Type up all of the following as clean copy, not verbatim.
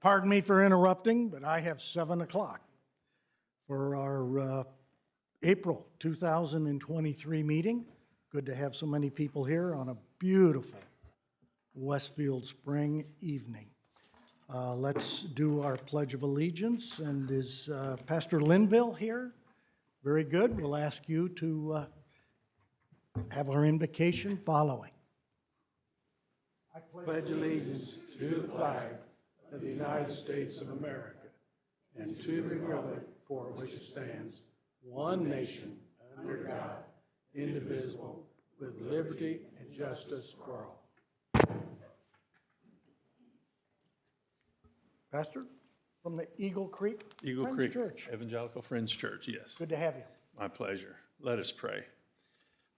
Pardon me for interrupting, but I have 7 o'clock for our April 2023 meeting. Good to have so many people here on a beautiful Westfield spring evening. Let's do our Pledge of Allegiance. And is Pastor Linville here? Very good. We'll ask you to have our invocation following. I pledge allegiance to the flag of the United States of America and to the republic for which it stands, one nation, under God, indivisible, with liberty and justice for all. Pastor, from the Eagle Creek Eagle Friends Creek Church. Evangelical Friends Church, yes. Good to have you. My pleasure. Let us pray.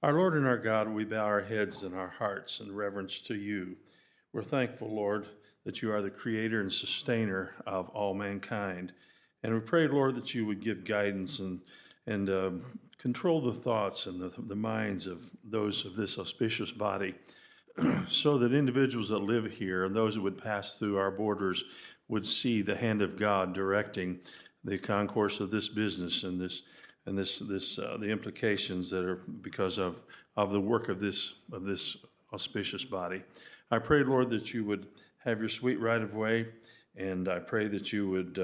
Our Lord and our God, we bow our heads and our hearts in reverence to you. We're thankful, Lord, that you are the creator and sustainer of all mankind. And we pray, Lord, that you would give guidance and control the thoughts and the minds of those of this auspicious body so that individuals that live here and those that would pass through our borders would see the hand of God directing the concourse of this business and the implications that are because of the work of this auspicious body. I pray, Lord, that you would have your sweet right of way, and I pray that you would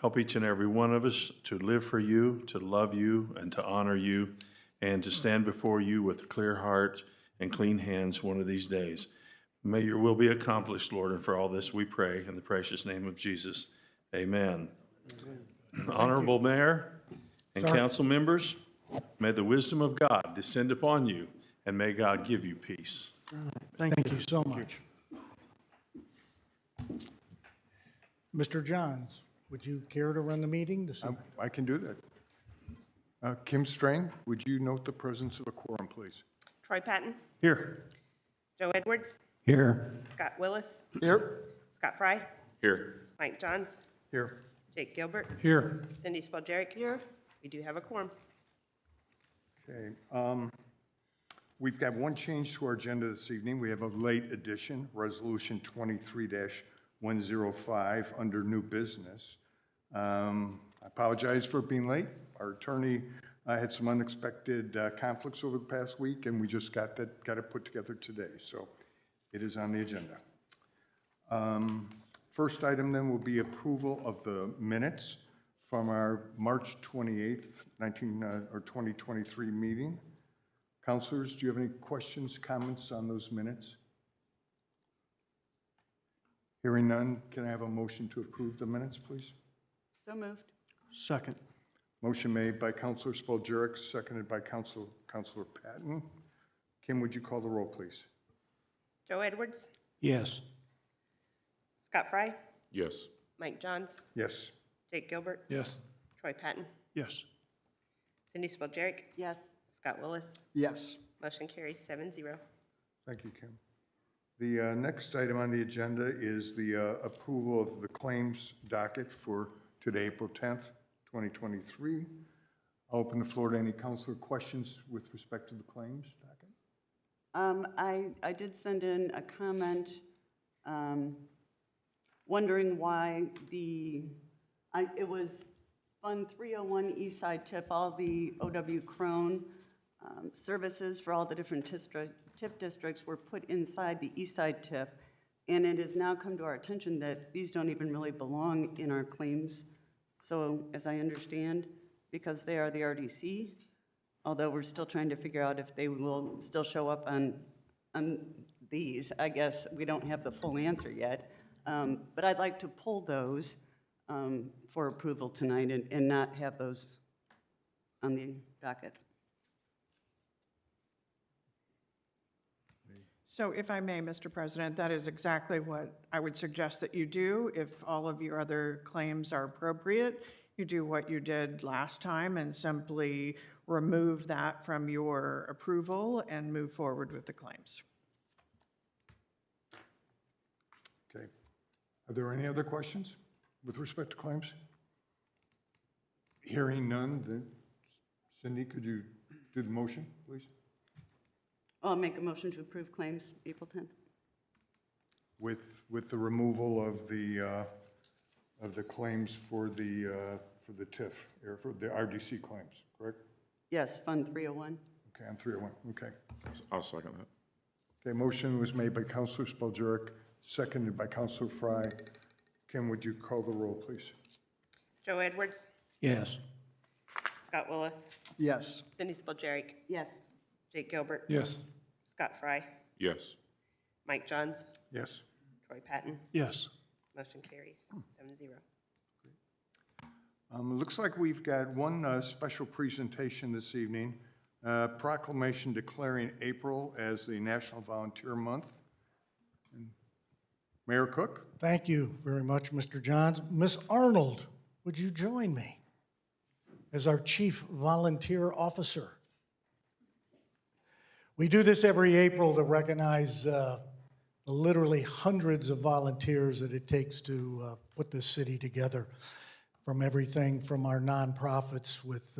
help each and every one of us to live for you, to love you, and to honor you, and to stand before you with a clear heart and clean hands one of these days. May your will be accomplished, Lord, and for all this we pray in the precious name of Jesus. Amen. Honorable Mayor and council members, may the wisdom of God descend upon you, and may God give you peace. Thank you so much. Mr. Johns, would you care to run the meeting this evening? I can do that. Kim Strang, would you note the presence of a quorum, please? Troy Patton. Here. Joe Edwards. Here. Scott Willis. Here. Scott Fry. Here. Mike Johns. Here. Jake Gilbert. Here. Cindy Spalgeric. Here. We do have a quorum. Okay. We've got one change to our agenda this evening. We have a late addition, Resolution 23-105 under new business. I apologize for being late. Our attorney had some unexpected conflicts over the past week, and we just got it put together today. So it is on the agenda. First item then will be approval of the minutes from our March 28th, 2023 meeting. Councilors, do you have any questions, comments on those minutes? Hearing none, can I have a motion to approve the minutes, please? So moved. Second. Motion made by Councilor Spalgeric, seconded by Councilor Patton. Kim, would you call the roll, please? Joe Edwards. Yes. Scott Fry. Yes. Mike Johns. Yes. Jake Gilbert. Yes. Troy Patton. Yes. Cindy Spalgeric. Yes. Scott Willis. Yes. Motion carries 7-0. Thank you, Kim. The next item on the agenda is the approval of the claims docket for today, April 10th, 2023. I'll open the floor to any councilor questions with respect to the claims docket. I did send in a comment wondering why it was Fund 301 Eastside TIP, all the O.W. Crone services for all the different TIP districts were put inside the Eastside TIP, and it has now come to our attention that these don't even really belong in our claims. So as I understand, because they are the RDC, although we're still trying to figure out if they will still show up on these, I guess we don't have the full answer yet. But I'd like to pull those for approval tonight and not have those on the docket. So if I may, Mr. President, that is exactly what I would suggest that you do. If all of your other claims are appropriate, you do what you did last time and simply remove that from your approval and move forward with the claims. Okay. Are there any other questions with respect to claims? Hearing none, then Cindy, could you do the motion, please? I'll make a motion to approve claims April 10th. with the removal of the claims for the TIF, or for the RDC claims, correct? Yes, Fund 301. Okay, on 301, okay. I'll second that. Okay, motion was made by Counselor Speljerk, seconded by Counselor Fry. Kim, would you call the roll, please? Joe Edwards, Yes. Scott Willis, Yes. Cindy Spalgerik, Yes. Jake Gilbert, Yes. Scott Fry, Yes. Mike Johns, Yes. Troy Patton. Yes. Motion carries 7-0. It looks like we've got one special presentation this evening, proclamation declaring April as the National Volunteer Month. Mayor Cook? Thank you very much, Mr. Johns. Ms. Arnold, would you join me as our Chief Volunteer Officer? We do this every April to recognize the literally hundreds of volunteers that it takes to put this city together, from everything from our nonprofits with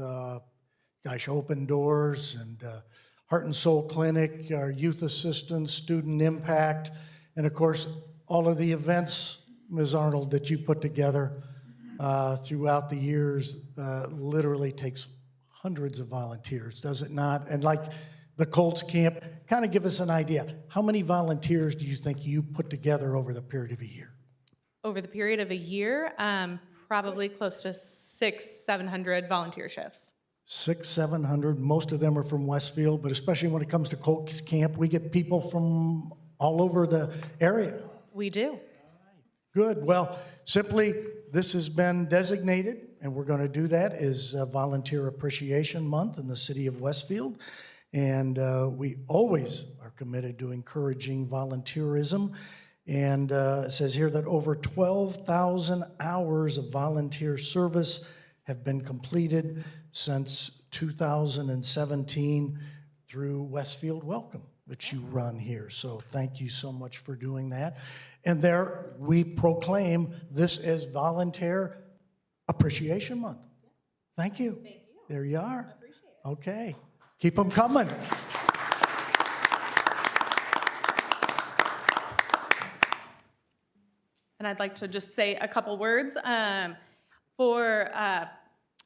Open Doors and Heart and Soul Clinic, our youth assistance, Student Impact, and of course, all of the events, Ms. Arnold, that you put together throughout the years literally takes hundreds of volunteers, does it not? And like the Colts camp, kind of give us an idea. How many volunteers do you think you put together over the period of a year? Over the period of a year, probably close to 700 volunteer shifts. 700. Most of them are from Westfield, but especially when it comes to Colts camp, we get people from all over the area. We do. Good. Well, simply, this has been designated, and we're going to do that, is Volunteer Appreciation Month in the city of Westfield. And we always are committed to encouraging volunteerism. And it says here that over 12,000 hours of volunteer service have been completed since 2017 through Westfield Welcome, which you run here. So thank you so much for doing that. And there we proclaim this as Volunteer Appreciation Month. Thank you. Thank you. There you are. I appreciate it. Okay. Keep them coming. And I'd like to just say a couple words. For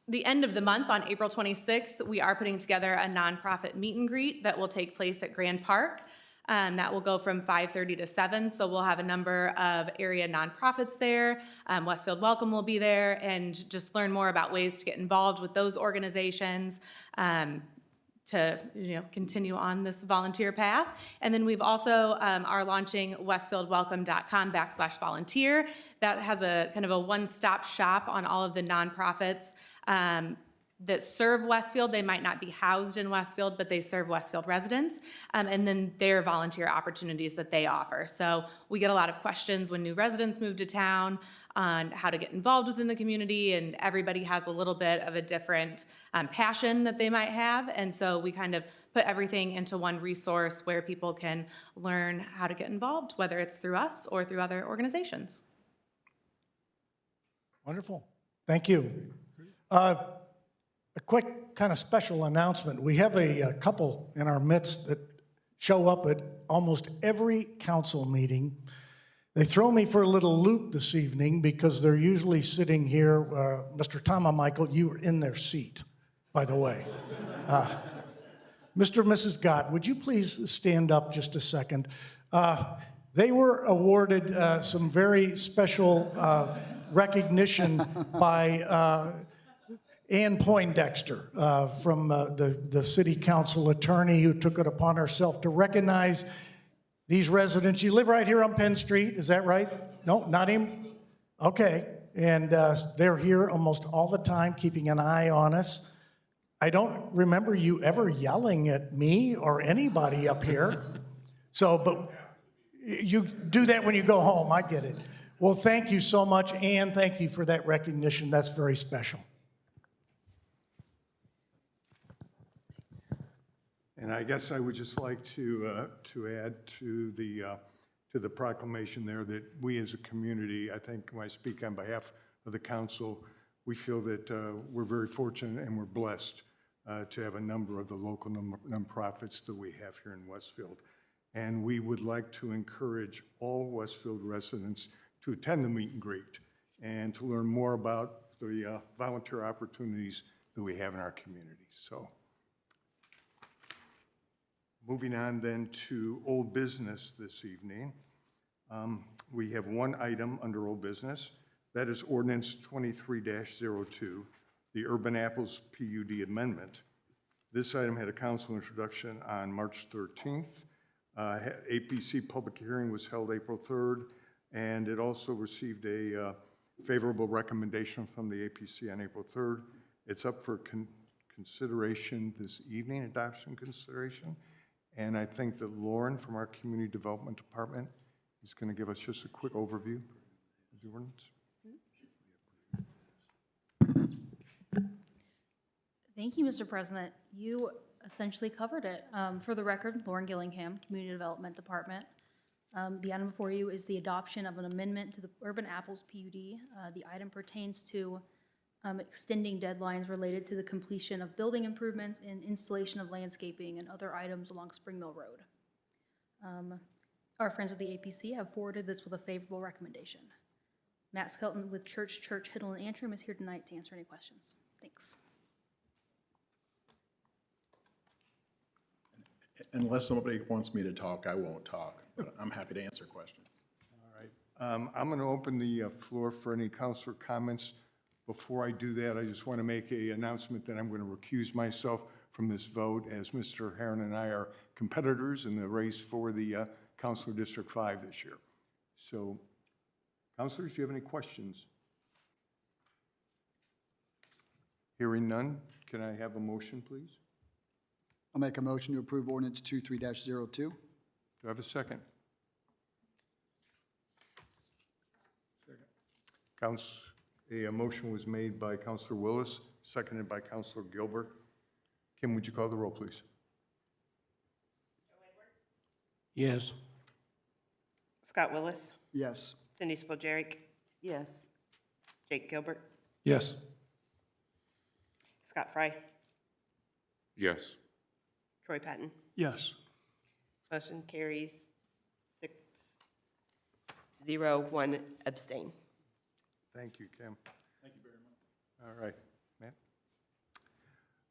the end of the month, on April 26th, we are putting together a nonprofit meet and greet that will take place at Grand Park. That will go from 5:30 to 7, so we'll have a number of area nonprofits there. Westfield Welcome will be there, and just learn more about ways to get involved with those organizations. To continue on this volunteer path. And then we've also are launching westfieldwelcome.com/volunteer. That has a kind of a one-stop shop on all of the nonprofits that serve Westfield. They might not be housed in Westfield, but they serve Westfield residents, and then their volunteer opportunities that they offer. So we get a lot of questions when new residents move to town on how to get involved within the community, and everybody has a little bit of a different passion that they might have, and so we kind of put everything into one resource where people can learn how to get involved, whether it's through us or through other organizations. Wonderful. Thank you. A quick kind of special announcement. We have a couple in our midst that show up at almost every council meeting. They throw me for a little loop this evening because they're usually sitting here. Mr. Tama Michael, you were in their seat, by the way. Mr. and Mrs. Gott, would you please stand up just a second? They were awarded some very special recognition by Ann Poindexter from the city council attorney, who took it upon herself to recognize these residents. You live right here on Penn Street, is that right? No, not even? Okay, and they're here almost all the time, keeping an eye on us. I don't remember you ever yelling at me or anybody up here. So, but you do that when you go home, I get it. Well, thank you so much, Ann. Thank you for that recognition. That's very special. And I guess I would just like to add to the proclamation there that we as a community, I think when I speak on behalf of the council, we feel that we're very fortunate and we're blessed to have a number of the local nonprofits that we have here in Westfield. and we would like to encourage all Westfield residents to attend the meet and greet and to learn more about the volunteer opportunities that we have in our community. So, moving on then to old business this evening. We have one item under old business. That is ordinance 23-02, the Urban Apples PUD amendment. This item had a council introduction on March 13th. APC public hearing was held April 3rd, and it also received a favorable recommendation from the APC on April 3rd. It's up for consideration this evening, adoption consideration. And I think that Lauren from our Community Development Department is going to give us just a quick overview of the ordinance. Thank you, Mr. President. You essentially covered it. For the record, Lauren Gillingham, Community Development Department. The item before you is the adoption of an amendment to the Urban Apples PUD. The item pertains to extending deadlines related to the completion of building improvements and installation of landscaping and other items along Spring Mill Road. Our friends with the APC have forwarded this with a favorable recommendation. Matt Skelton with Church, Hiddle, and Antrim is here tonight to answer any questions. Thanks. Unless somebody wants me to talk, I won't talk, but I'm happy to answer questions. All right. I'm going to open the floor for any councilor comments. Before I do that, I just want to make an announcement that I'm going to recuse myself from this vote, as Mr. Herron and I are competitors in the race for the Councilor District 5 this year. So, councilors, do you have any questions? Hearing none, can I have a motion, please? I'll make a motion to approve ordinance 23-02. Do I have a second? A motion was made by Councilor Willis, seconded by Councilor Gilbert. Kim, would you call the roll, please? Yes. Scott Willis, Yes. Cindy Spillier, Yes. Jake Gilbert, Yes. Scott Fry, Yes. Troy Patton. Yes. Motion carries 6-0, 1 abstain. Thank you, Kim. Thank you very much. All right,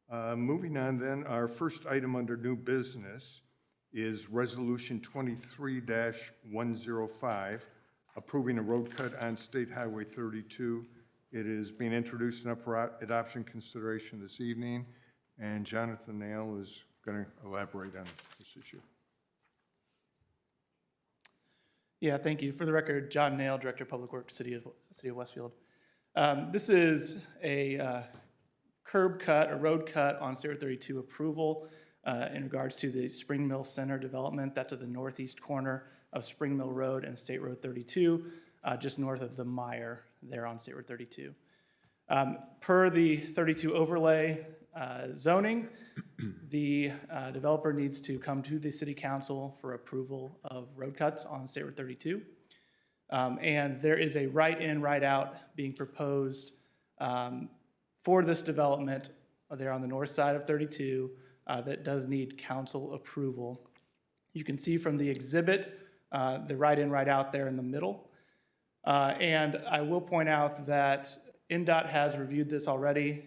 Matt. Moving on then, our first item under new business is Resolution 23-105, approving a road cut on State Highway 32. It is being introduced and up for adoption consideration this evening, and Jonathan Nail is going to elaborate on this issue. Yeah, thank you. For the record, John Nail, Director of Public Works, City of Westfield. This is a curb cut, a road cut on State Road 32 approval in regards to the Spring Mill Center development. That's at the northeast corner of Spring Mill Road and State Road 32, just north of the Mire there on State Road 32. Per the 32 overlay zoning, the developer needs to come to the city council for approval of road cuts on State Road 32. And there is a right-in, right-out being proposed for this development there on the north side of 32 that does need council approval. You can see from the exhibit the right-in, right-out there in the middle. And I will point out that NDOT has reviewed this already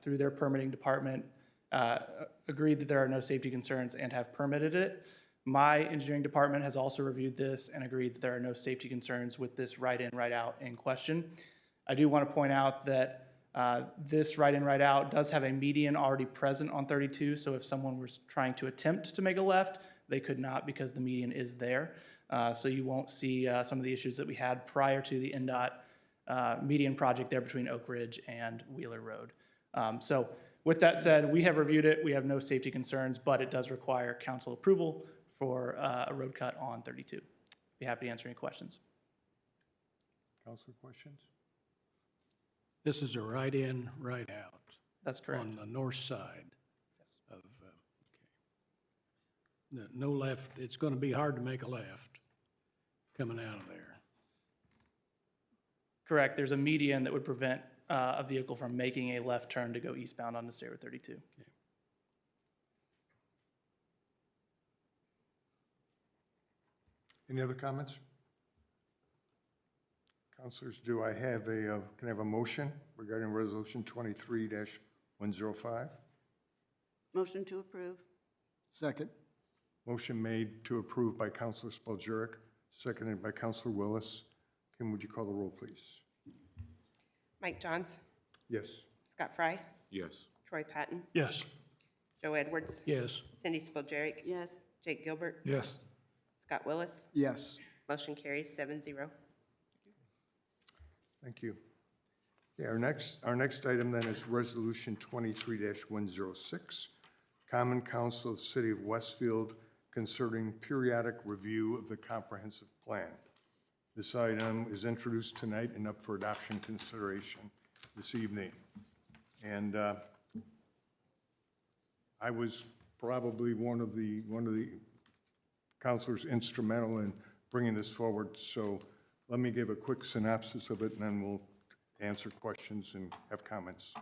through their permitting department, agreed that there are no safety concerns and have permitted it. My engineering department has also reviewed this and agreed that there are no safety concerns with this right-in, right-out in question. I do want to point out that this right-in, right-out does have a median already present on 32, so if someone was trying to attempt to make a left, they could not because the median is there. So you won't see some of the issues that we had prior to the NDOT median project there between Oak Ridge and Wheeler Road. So with that said, we have reviewed it. We have no safety concerns, but it does require council approval for a road cut on 32. Be happy to answer any questions. Councilor, questions? This is a right-in, right-out. That's correct. On the north side of, okay. No left, it's going to be hard to make a left coming out of there. Correct. There's a median that would prevent a vehicle from making a left turn to go eastbound on the State Road 32. Okay. Any other comments? Councilors, do I have can I have a motion regarding Resolution 23-105? Motion to approve. Second. Motion made to approve by Councilor Speljeruk, seconded by Councilor Willis. Kim, would you call the roll, please? Mike Johns, Yes. Scott Fry, Yes. Troy Patton, Yes. Joe Edwards, Yes. Cindy Spillier, Yes. Jake Gilbert, Yes. Scott Willis. Yes. Motion carries 7-0. Thank you. Yeah, our next item then is Resolution 23-106, Common Council of the City of Westfield concerning periodic review of the comprehensive plan. This item is introduced tonight and up for adoption consideration this evening. And I was probably one of the counselors instrumental in bringing this forward, so let me give a quick synopsis of it, and then we'll answer questions and have comments.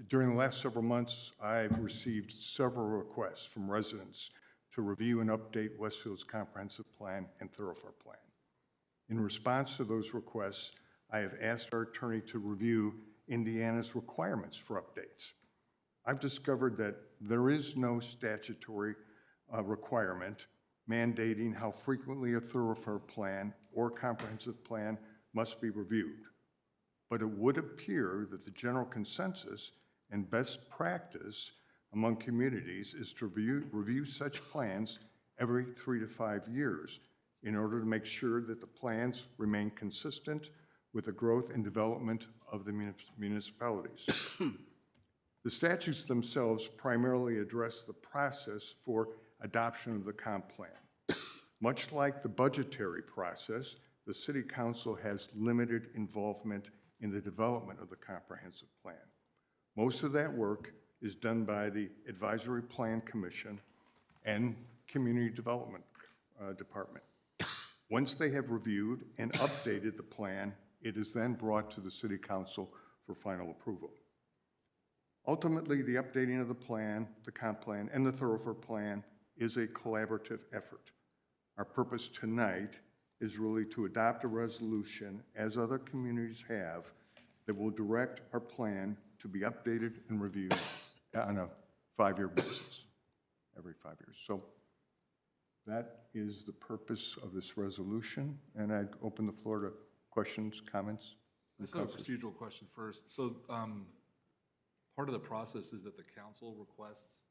During the last several months, I've received several requests from residents to review and update Westfield's comprehensive plan and thoroughfare plan. In response to those requests, I have asked our attorney to review Indiana's requirements for updates. I've discovered that there is no statutory requirement mandating how frequently a thoroughfare plan or comprehensive plan must be reviewed. But it would appear that the general consensus and best practice among communities is to review such plans every 3 to 5 years in order to make sure that the plans remain consistent with the growth and development of the municipalities. The statutes themselves primarily address the process for adoption of the comp plan. Much like the budgetary process, the City Council has limited involvement in the development of the comprehensive plan. Most of that work is done by the Advisory Plan Commission and Community Development Department. Once they have reviewed and updated the plan, it is then brought to the City Council for final approval. Ultimately, the updating of the plan, the comp plan, and the thoroughfare plan is a collaborative effort. Our purpose tonight is really to adopt a resolution, as other communities have, that will direct our plan to be updated and reviewed on a 5-year basis, every 5 years. So that is the purpose of this resolution, and I'd open the floor to questions, comments. I just have a procedural question first. So part of the process is that the council requests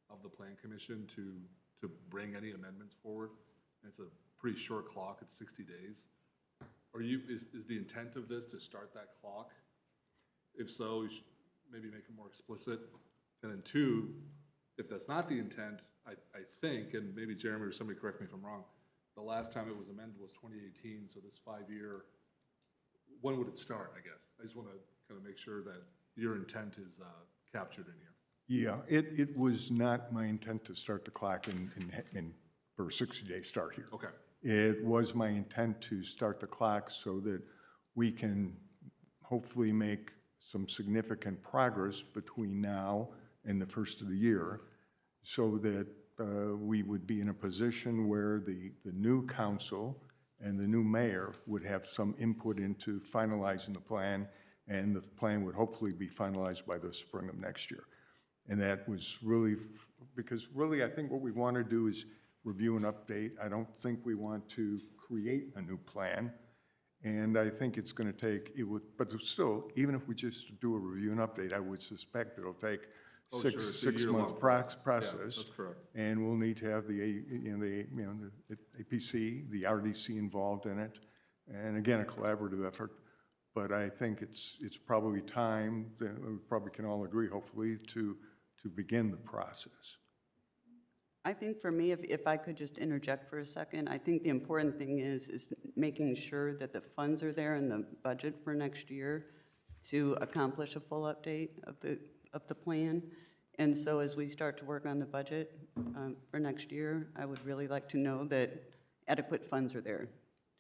of the plan commission to bring any amendments forward. And it's a pretty short clock, it's 60 days. Is the intent of this to start that clock? If so, you should maybe make it more explicit. And then 2, if that's not the intent, I think, and maybe Jeremy or somebody correct me if I'm wrong, the last time it was amended was 2018, so this 5-year, when would it start, I guess? I just want to kind of make sure that your intent is captured in here. Yeah, it was not my intent to start the clock for a 60-day start here. Okay. It was my intent to start the clock so that we can hopefully make some significant progress between now and the first of the year, so that we would be in a position where the new council and the new mayor would have some input into finalizing the plan, and the plan would hopefully be finalized by the spring of next year. And that was really, because really I think what we want to do is review and update. I don't think we want to create a new plan. And I think it's going to take, but still, even if we just do a review and update, I would suspect it'll take six-month process. Yeah, that's correct. And we'll need to have the APC, the RDC involved in it. And again, a collaborative effort. But I think it's probably time, that we probably can all agree, hopefully, to begin the process. I think for me, if I could just interject for a second, I think the important thing is making sure that the funds are there in the budget for next year to accomplish a full update of the plan. And so as we start to work on the budget for next year, I would really like to know that adequate funds are there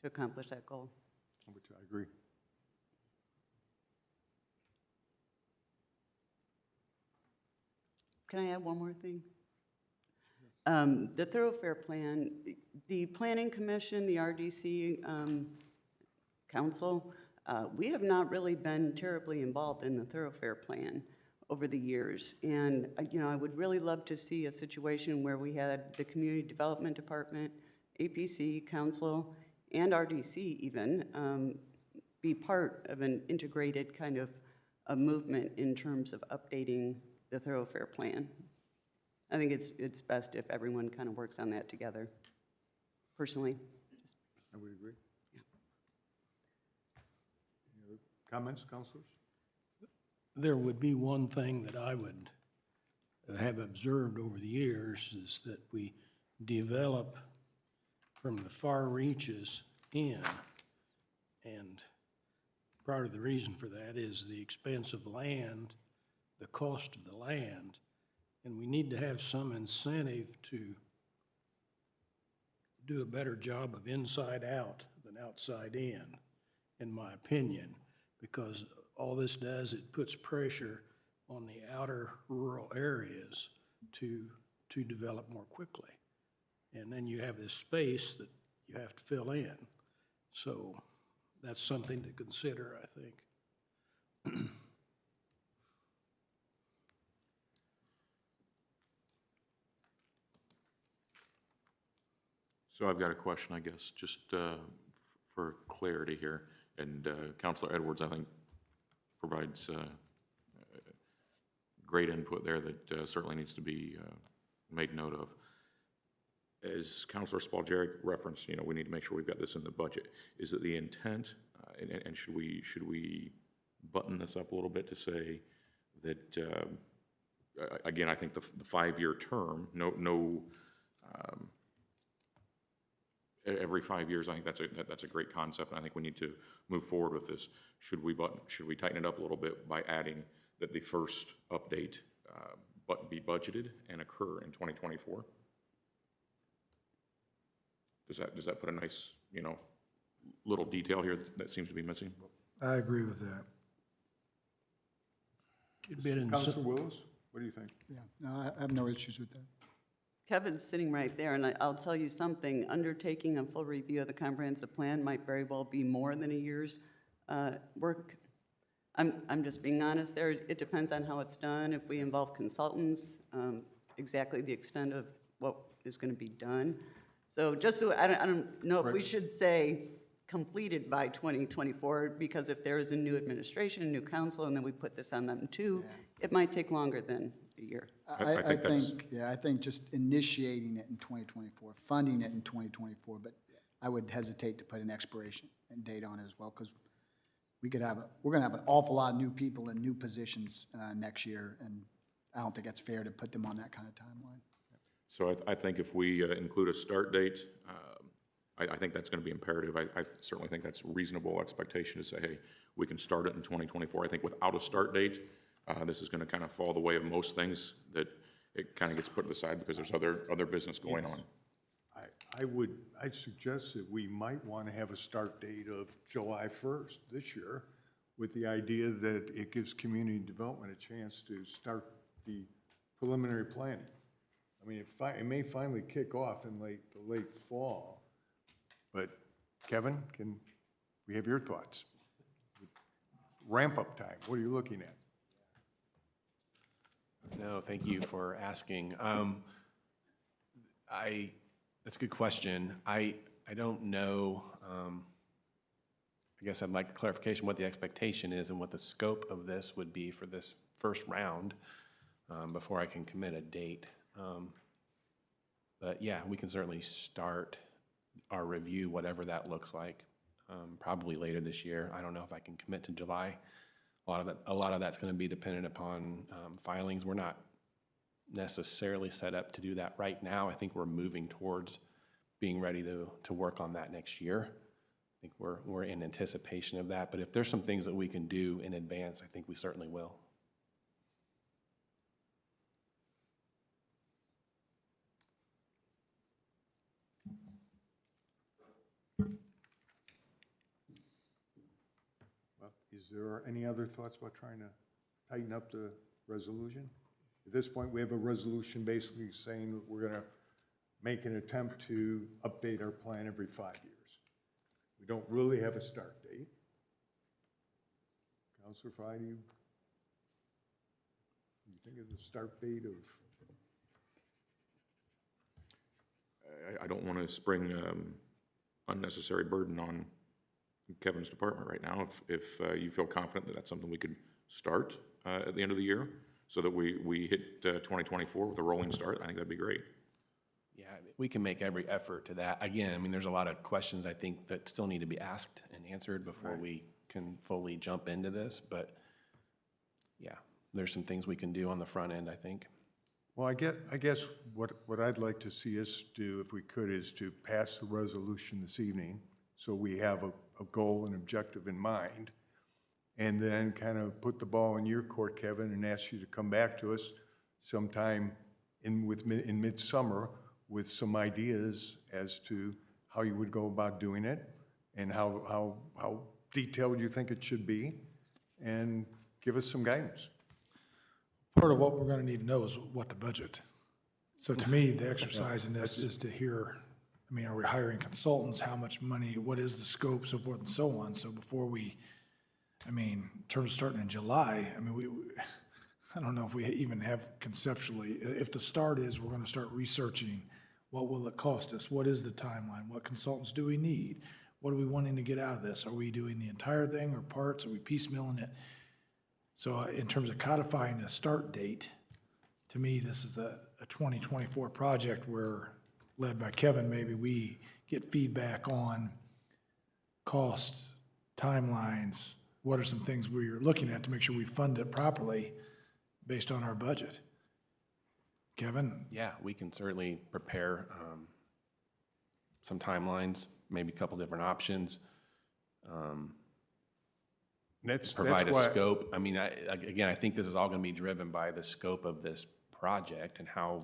to accomplish that goal. Which I agree. Can I add one more thing? The thoroughfare plan, the Planning Commission, the RDC Council, we have not really been terribly involved in the thoroughfare plan over the years. And, I would really love to see a situation where we had the Community Development Department, APC, Council, and RDC even, be part of an integrated kind of a movement in terms of updating the thoroughfare plan. I think it's best if everyone kind of works on that together, personally. I would agree. Any other comments, councilors? There would be one thing that I would have observed over the years is that we develop from the far reaches in, and part of the reason for that is the expense of land, the cost of the land, and we need to have some incentive to do a better job of inside out than outside in my opinion, because all this does, it puts pressure on the outer rural areas to develop more quickly. And then you have this space that you have to fill in. So that's something to consider, I think. So I've got a question, I guess, just for clarity here. And Councilor Edwards, I think, provides great input there that certainly needs to be made note of. As Councilor Spalgeric referenced, we need to make sure we've got this in the budget. Is it the intent, and should we button this up a little bit to say that, again, I think the 5-year term, every 5 years, I think that's a great concept, and I think we need to move forward with this. Should we tighten it up a little bit by adding that the first update be budgeted and occur in 2024? Does that put a nice, little detail here that seems to be missing? I agree with that. Councilor Willis, what do you think? Yeah, no, I have no issues with that. Kevin's sitting right there, and I'll tell you something, undertaking a full review of the comprehensive plan might very well be more than a year's work. I'm just being honest there. It depends on how it's done, if we involve consultants, exactly the extent of what is going to be done. So just so, I don't know if we should say completed by 2024, because if there is a new administration, a new council, and then we put this on them too, it might take longer than a year. I think just initiating it in 2024, funding it in 2024, but I would hesitate to put an expiration and date on it as well, because we're gonna have an awful lot of new people in new positions next year, and I don't think that's fair to put them on that kind of timeline. So I think if we include a start date, I think that's going to be imperative. I certainly think that's a reasonable expectation to say, hey, we can start it in 2024. I think without a start date, this is going to kind of fall the way of most things, that it kind of gets put to the side because there's other business going on. I'd suggest that we might want to have a start date of July 1st this year, with the idea that it gives community development a chance to start the preliminary planning. I mean, it may finally kick off in the late fall, but Kevin, can we have your thoughts? Ramp-up time, what are you looking at? No, thank you for asking. That's a good question. I don't know. I guess I'd like clarification what the expectation is and what the scope of this would be for this first round before I can commit a date. But yeah, we can certainly start our review, whatever that looks like, probably later this year. I don't know if I can commit to July. A lot of that's going to be dependent upon filings. We're not necessarily set up to do that right now. I think we're moving towards being ready to work on that next year. I think we're in anticipation of that. But if there's some things that we can do in advance, I think we certainly will. Is there any other thoughts about trying to tighten up the resolution? At this point, we have a resolution basically saying that we're going to make an attempt to update our plan every 5 years. We don't really have a start date. Counselor Frye, do you think of the start date of? I don't want to spring unnecessary burden on Kevin's department right now. If you feel confident that that's something we could start at the end of the year, so that we hit 2024 with a rolling start, I think that'd be great. Yeah, we can make every effort to that. Again, I mean, there's a lot of questions I think that still need to be asked and answered before we can fully jump into this, but yeah, there's some things we can do on the front end, I think. Well, I guess what I'd like to see us do, if we could, is to pass the resolution this evening, so we have a goal and objective in mind, and then kind of put the ball in your court, Kevin, and ask you to come back to us sometime in midsummer with some ideas as to how you would go about doing it and how detailed you think it should be, and give us some guidance. Part of what we're gonna need to know is what the budget. So to me, the exercise in this is to hear, I mean, are we hiring consultants? How much money? What is the scope, so forth and so on? So before we, I mean, in terms of starting in July, I mean, I don't know if we even have conceptually, if the start is, we're gonna start researching, what will it cost us? What is the timeline? What consultants do we need? What are we wanting to get out of this? Are we doing the entire thing or parts? Are we piecemealing it? So in terms of codifying a start date, to me, this is a 2024 project where, led by Kevin, maybe we get feedback on costs, timelines, what are some things we're looking at to make sure we fund it properly based on our budget. Kevin? Yeah, we can certainly prepare some timelines, maybe a couple different options. Provide a scope. I mean, again, I think this is all going to be driven by the scope of this project and how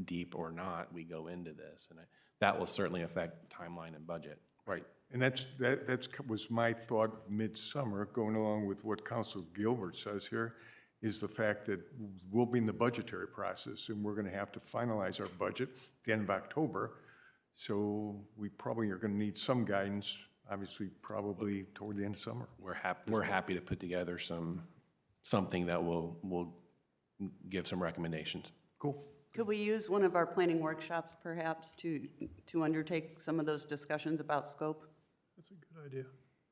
deep or not we go into this, and that will certainly affect timeline and budget. Right, and that was my thought of midsummer, going along with what Council Gilbert says here, is the fact that we'll be in the budgetary process, and we're going to have to finalize our budget at the end of October. So we probably are going to need some guidance, obviously, probably toward the end of summer. We're happy to put together something that will give some recommendations. Cool. Could we use one of our planning workshops perhaps to undertake some of those discussions about scope? That's a good idea.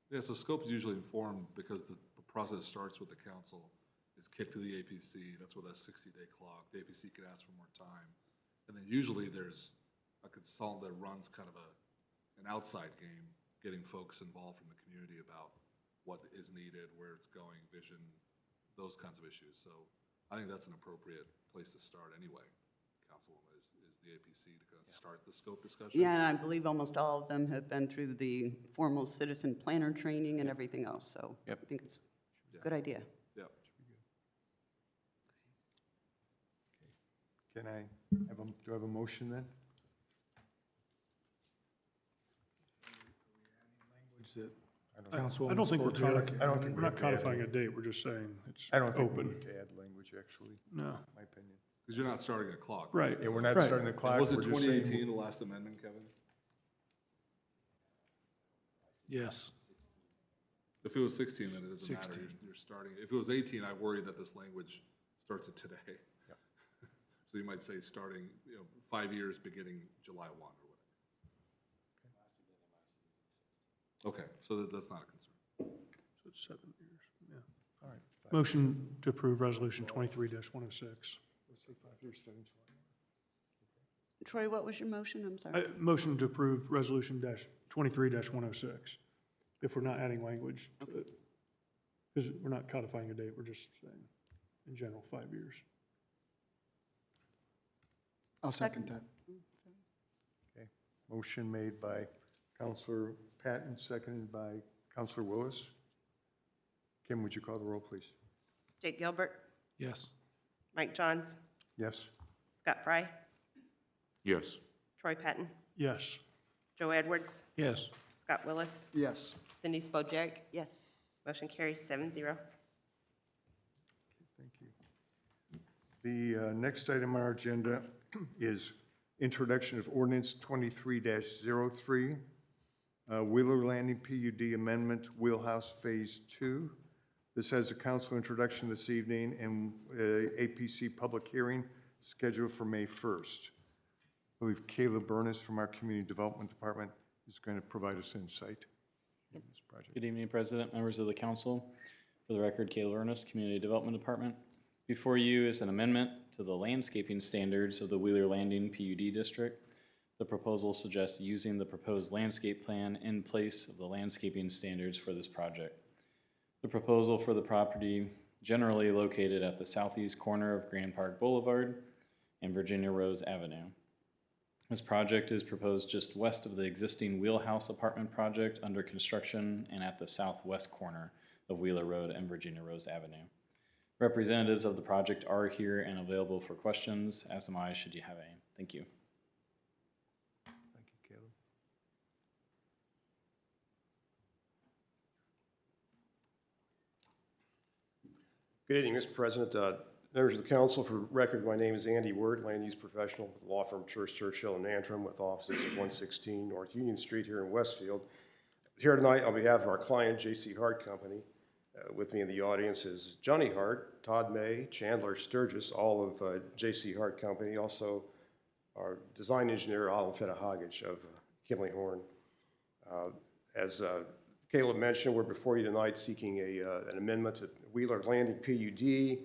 Yeah, so scope is usually informed because the process starts with the council, is kicked to the APC, that's where that 60-day clock, the APC can ask for more time. And then usually there's a consultant that runs kind of an outside game, getting folks involved from the community about what is needed, where it's going, vision, those kinds of issues. So I think that's an appropriate place to start anyway, Councilwoman, is the APC to kind of start the scope discussion. Yeah, and I believe almost all of them have been through the formal citizen planner training and everything else, so I think it's a good idea. Yeah. Can I do I have a motion then? Councilwoman I don't think we're Spillier- we're not codifying a date, we're just saying it's I don't think we open. need to add language, actually. No. My opinion. Because you're not starting a clock. Right. Yeah, we're not Right. starting the clock. Was it we're just saying- 2018, the last amendment, Kevin? Yes. If it was 16, then it doesn't matter. 16. You're starting. If it was 18, I worry that this language starts at today. Yep. So you might say starting, 5 years beginning July 1 or whatever. Okay, so that's not a concern. So it's 7 years, yeah. All right. Motion to approve resolution 23-106. Let's say 5 years starting July. Troy, what was your motion? I'm sorry. Motion to approve resolution 23-106, if we're not adding language. Because we're not codifying a date, we're just saying, in general, 5 years. I'll second that. Okay. Motion made by Councilor Patton, seconded by Councilor Willis. Kim, would you call the roll, please? Jake Gilbert, Yes. Mike Johns, Yes. Scott Fry, Yes. Troy Patton, Yes. Joe Edwards, Yes. Scott Willis, Yes. Cindy Spojek. Yes. Motion carries 7-0. Thank you. The next item on our agenda is introduction of ordinance 23-03, Wheeler Landing PUD Amendment Wheelhouse Phase 2. This has a council introduction this evening and APC public hearing scheduled for May 1st. I believe Caleb Burness from our Community Development Department is going to provide us insight in this project. Good evening, President, members of the council. For the record, Caleb Ernest, Community Development Department. Before you is an amendment to the landscaping standards of the Wheeler Landing PUD District. The proposal suggests using the proposed landscape plan in place of the landscaping standards for this project. The proposal for the property generally located at the southeast corner of Grand Park Boulevard and Virginia Rose Avenue. This project is proposed just west of the existing Wheelhouse apartment project under construction and at the southwest corner of Wheeler Road and Virginia Rose Avenue. Representatives of the project are here and available for questions, as am I, should you have any. Thank you. Thank you, Caleb. Good evening, Mr. President. Members of the council, for record, my name is Andy Word, land use professional with the law firm Churchill and Antrim with offices at 116 North Union Street here in Westfield. Here tonight on behalf of our client, J.C. Hart Company. With me in the audience is Johnny Hart, Todd May, Chandler Sturgis, all of J.C. Hart Company, also our design engineer, Alan Fedahagich of Kimley Horn. As Caleb mentioned, we're before you tonight seeking an amendment to Wheeler Landing PUD.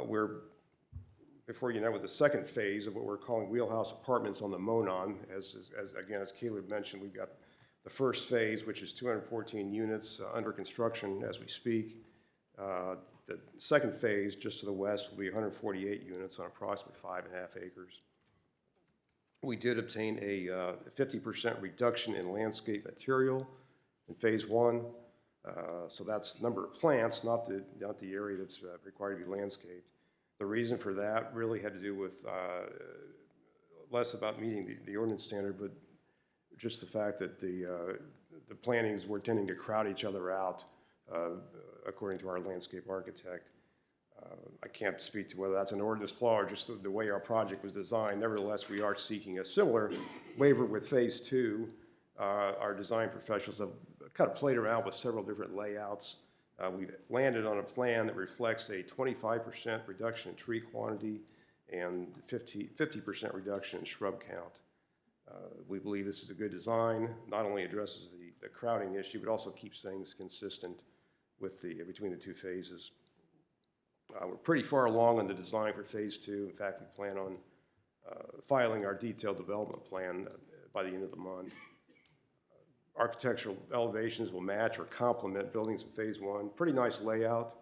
We're before you now with the second phase of what we're calling Wheelhouse Apartments on the Monon. As Caleb mentioned, we've got the first phase, which is 214 units under construction as we speak. The second phase, just to the west, will be 148 units on approximately 5.5 acres. We did obtain a 50% reduction in landscape material in phase 1. So that's number of plants, not the area that's required to be landscaped. The reason for that really had to do with less about meeting the ordinance standard, but just the fact that the plantings were tending to crowd each other out, according to our landscape architect. I can't speak to whether that's an ordinance flaw or just the way our project was designed. Nevertheless, we are seeking a similar waiver with phase 2. Our design professionals have kind of played around with several different layouts. We've landed on a plan that reflects a 25% reduction in tree quantity and 50% reduction in shrub count. We believe this is a good design, not only addresses the crowding issue, but also keeps things consistent with between the two phases. We're pretty far along in the design for phase 2. In fact, we plan on filing our detailed development plan by the end of the month. Architectural elevations will match or complement buildings in phase 1. Pretty nice layout.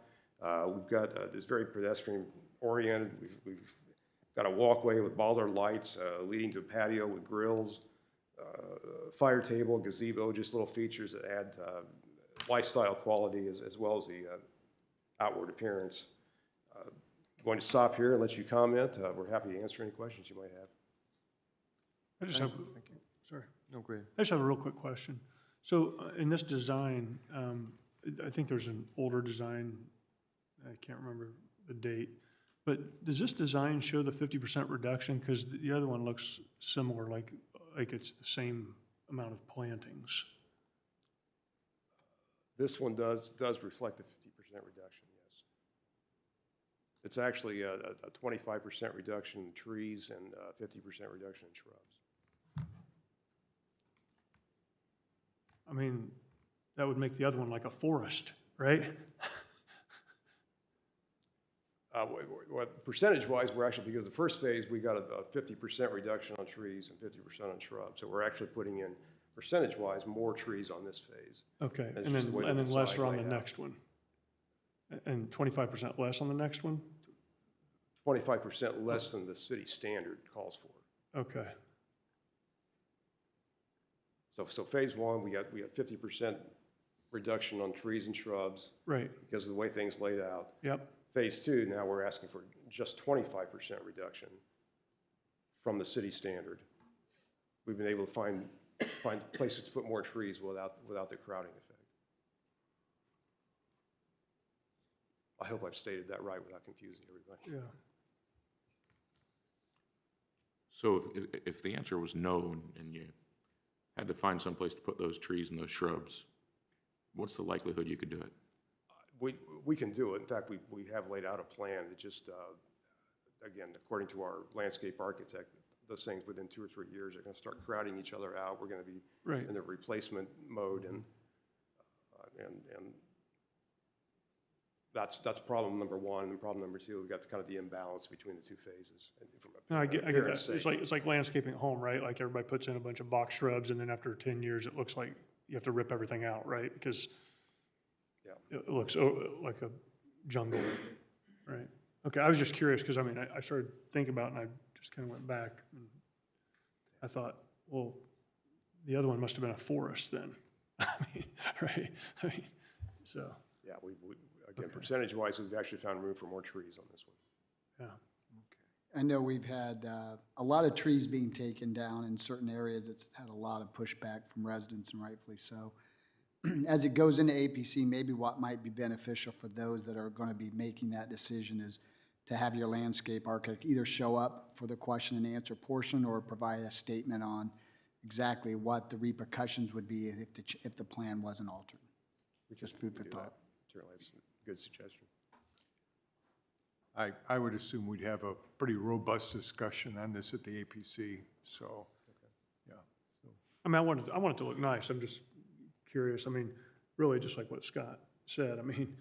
We've got this very pedestrian oriented. We've got a walkway with bollard lights leading to a patio with grills, fire table, gazebo, just little features that add lifestyle quality as well as the outward appearance. Going to stop here and let you comment. We're happy to answer any questions you might have. I just have, Thank you. sorry. No, go ahead. I just have a real quick question. So in this design, I think there's an older design, I can't remember the date, but does this design show the 50% reduction? Because the other one looks similar, like it's the same amount of plantings. This one does reflect the 50% reduction, yes. It's actually a 25% reduction in trees and 50% reduction in shrubs. I mean, that would make the other one like a forest, right? Percentage-wise, we're actually, because the first phase, we got a 50% reduction on trees and 50% on shrubs. So we're actually putting in, percentage-wise, more trees on this phase. Okay, That's and just the way then the design lesser on the laid out. next one? And 25% less on the next one? 25% less than the city standard calls for. Okay. So phase 1, we got 50% reduction on trees and shrubs. Right. Because of the way things laid out. Yep. Phase 2, now we're asking for just 25% reduction from the city standard. We've been able to find places to put more trees without the crowding effect. I hope I've stated that right without confusing everybody. Yeah. So if the answer was no and you had to find some place to put those trees and those shrubs, what's the likelihood you could do it? We can do it. In fact, we have laid out a plan. It just, again, according to our landscape architect, those things within 2 or 3 years are going to start crowding each other out. We're going to be Right. in the replacement mode, and that's problem number one. And problem number two, we've got kind of the imbalance between the two phases. And from No, I get that. appearance It's sake. like landscaping at home, right? Like everybody puts in a bunch of box shrubs and then after 10 years, it looks like you have to rip everything out, right? Because Yeah. it looks like a jungle, right? Okay, I was just curious because I mean, I started thinking about it and I just kind of went back and I thought, well, the other one must have been a forest then. I mean, right? I mean, so, Yeah, again, percentage-wise, we've actually found room for more trees on this one. yeah. I know we've had a lot of trees being taken down in certain areas. It's had a lot of pushback from residents, and rightfully so. As it goes into APC, maybe what might be beneficial for those that are going to be making that decision is to have your landscape architect either show up for the question and answer portion or provide a statement on exactly what the repercussions would be if the plan wasn't altered. Just food for Do that. thought. Certainly, it's a good suggestion. I would assume we'd have a pretty robust discussion on this at the APC, so, yeah. So I mean, I want it to look nice. I'm just curious. I mean, really just like what Scott said. I mean,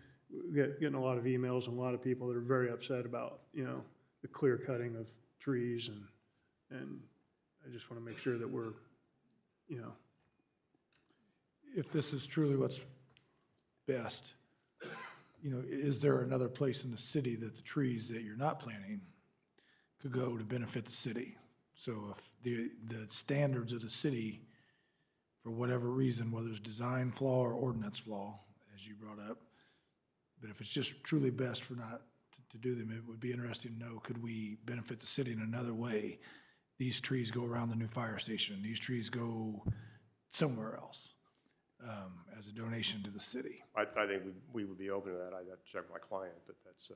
getting a lot of emails and a lot of people that are very upset about, the clear cutting of trees and I just want to make sure that we're, If this is truly what's best, is there another place in the city that the trees that you're not planting could go to benefit the city? So if the standards of the city, for whatever reason, whether it's design flaw or ordinance flaw, as you brought up, but if it's just truly best for not to do them, it would be interesting to know, could we benefit the city in another way? These trees go around the new fire station, these trees go somewhere else, as a donation to the city. I think we would be open to that. I'd have to check with my client, but that's,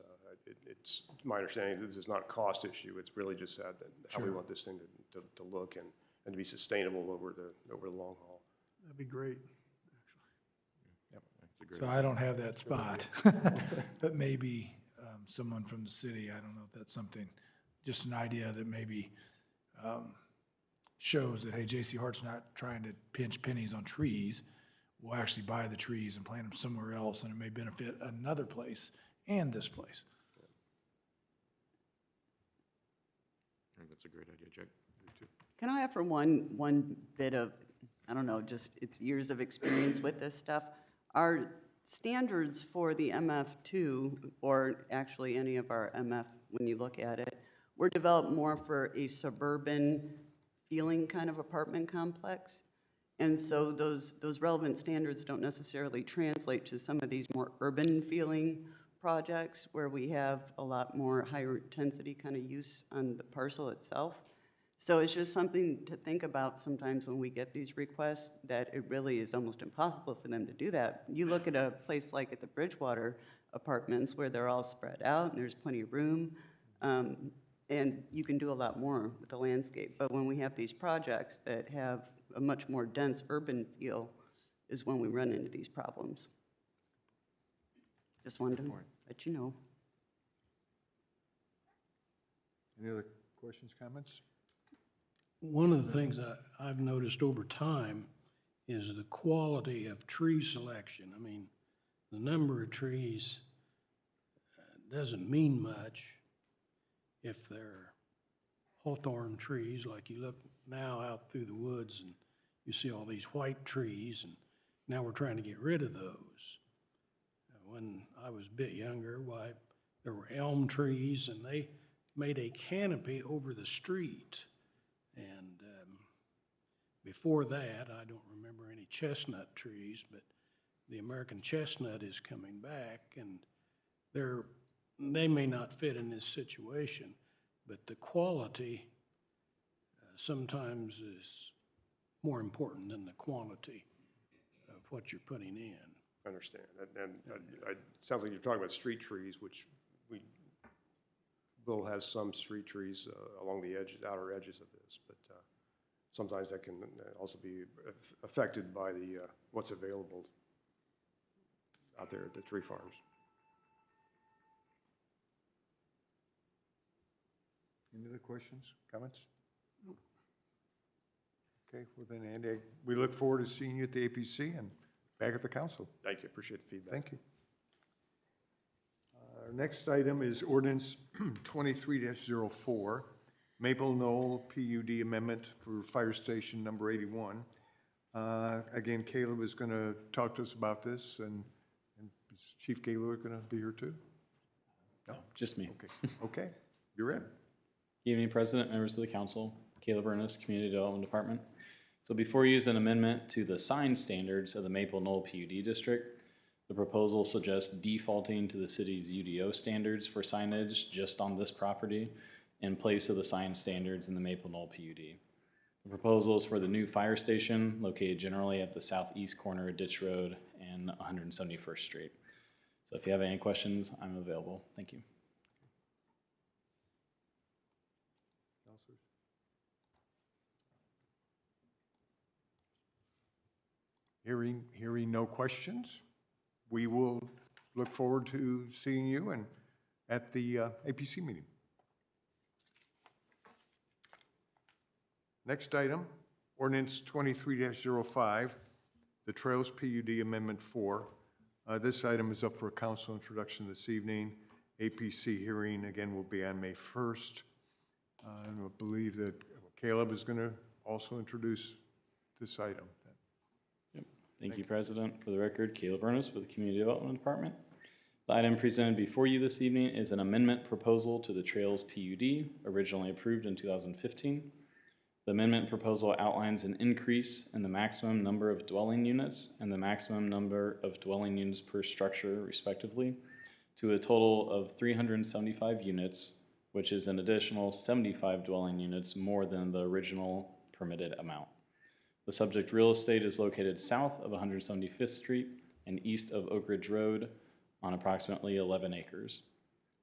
it's my understanding that this is not a cost issue. It's really just how we Sure. want this thing to look and to be sustainable over the long haul. that'd be great. So I don't have that spot, but maybe someone from the city, I don't know if that's something, just an idea that maybe shows that, hey, J.C. Hart's not trying to pinch pennies on trees. We'll actually buy the trees and plant them somewhere else, and it may benefit another place and this place. I think that's a great idea, Jack. Can I offer one bit of, I don't know, just it's years of experience with this stuff? Our standards for the MF2, or actually any of our MF, when you look at it, were developed more for a suburban feeling kind of apartment complex. And so those relevant standards don't necessarily translate to some of these more urban feeling projects where we have a lot more higher intensity kind of use on the parcel itself. So it's just something to think about sometimes when we get these requests, that it really is almost impossible for them to do that. You look at a place like at the Bridgewater Apartments where they're all spread out and there's plenty of room, and you can do a lot more with the landscape. But when we have these projects that have a much more dense urban feel is when we run into these problems. Just wanted to let you know. any other questions, comments? One of the things I've noticed over time is the quality of tree selection. I mean, the number of trees doesn't mean much if they're hawthorn trees, like you look now out through the woods and you see all these white trees, and now we're trying to get rid of those. When I was a bit younger, why, there were elm trees, and they made a canopy over the street. And before that, I don't remember any chestnut trees, but the American chestnut is coming back, and they may not fit in this situation, but the quality sometimes is more important than the quantity of what you're putting in. I understand. And it sounds like you're talking about street trees, which we will have some street trees along the edge, outer edges of this, but sometimes that can also be affected by the what's available out there at the tree farms. Any other questions, comments? Okay, well then, Andy, we look forward to seeing you at the APC and back at the council. Thank you, appreciate the feedback. Thank you. Our next item is ordinance 23-04, Maple Knoll PUD amendment for Fire Station number 81. Again, Caleb is going to talk to us about this, and is Chief Gaylor going to be here too? No? Just me. Okay, okay, you're in. Good evening, President, members of the council. Caleb Ernest, Community Development Department. So before you is an amendment to the sign standards of the Maple Knoll PUD District. The proposal suggests defaulting to the city's UDO standards for signage just on this property in place of the sign standards in the Maple Knoll PUD. The proposal is for the new fire station located generally at the southeast corner of Ditch Road and 171st Street. So if you have any questions, I'm available. Thank you. Hearing no questions, we will look forward to seeing you and at the APC meeting. Next item, ordinance 23-05, the Trails PUD Amendment 4. This item is up for council introduction this evening. APC hearing, again, will be on May 1st. And I believe that Caleb is going to also introduce this item. Thank you, President. For the record, Caleb Ernest with the Community Development Department. The item presented before you this evening is an amendment proposal to the Trails PUD, originally approved in 2015. The amendment proposal outlines an increase in the maximum number of dwelling units and the maximum number of dwelling units per structure, respectively, to a total of 375 units, which is an additional 75 dwelling units more than the original permitted amount. The subject real estate is located south of 175th Street and east of Oak Ridge Road on approximately 11 acres.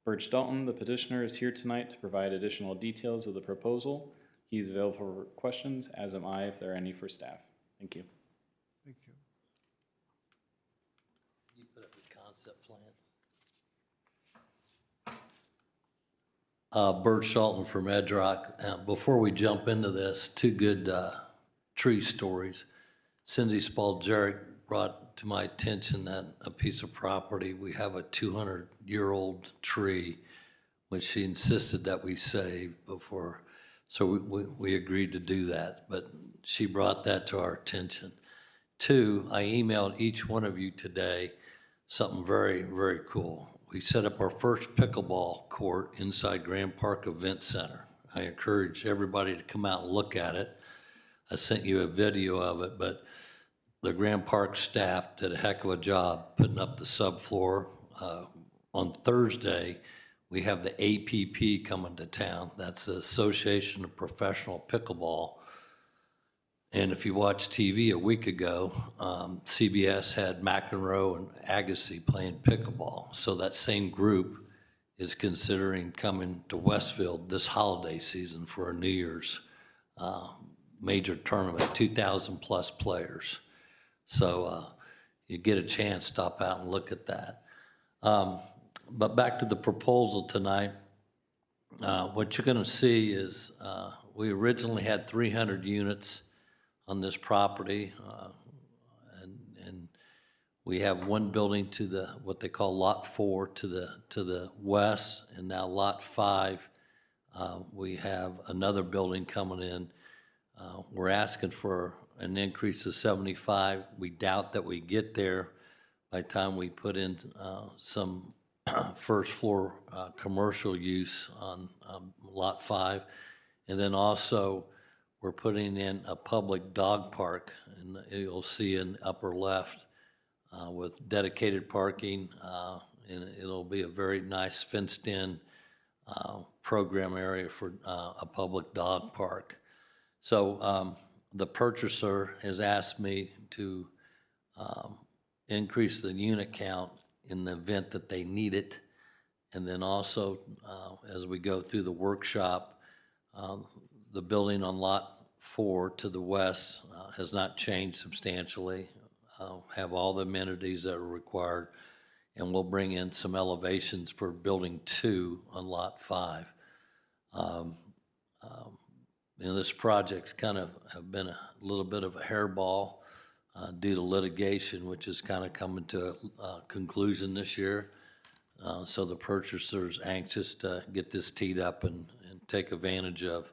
Birch Dalton, the petitioner, is here tonight to provide additional details of the proposal. He's available for questions, as am I, if there are any for staff. Thank you. Thank you. You put up the concept plan. Birch Dalton from Edge Rock. Before we jump into this, two good tree stories. Cindy Spalderic brought to my attention that a piece of property, we have a 200-year-old tree, which she insisted that we save before, so we agreed to do that, but she brought that to our attention. Two, I emailed each one of you today something very, very cool. We set up our first pickleball court inside Grand Park Event Center. I encourage everybody to come out and look at it. I sent you a video of it, but the Grand Park staff did a heck of a job putting up the subfloor. On Thursday, we have the APP coming to town. That's the Association of Professional Pickleball. And if you watched TV a week ago, CBS had McEnroe and Agassi playing pickleball. So that same group is considering coming to Westfield this holiday season for a New Year's major tournament, 2,000 plus players. So you get a chance, stop out and look at that. But back to the proposal tonight, what you're gonna see is we originally had 300 units on this property, and we have one building to the, what they call Lot 4 to the west, and now Lot 5, we have another building coming in. We're asking for an increase of 75. We doubt that we get there by the time we put in some first floor commercial use on Lot 5. And then also we're putting in a public dog park, and you'll see in upper left with dedicated parking, and it'll be a very nice fenced in program area for a public dog park. So the purchaser has asked me to increase the unit count in the event that they need it, And then also, as we go through the workshop, the building on Lot 4 to the west has not changed substantially, have all the amenities that are required, and we'll bring in some elevations for Building 2 on Lot 5. This project's kind of have been a little bit of a hairball due to litigation, which is kind of coming to a conclusion this year. So the purchaser's anxious to get this teed up and take advantage of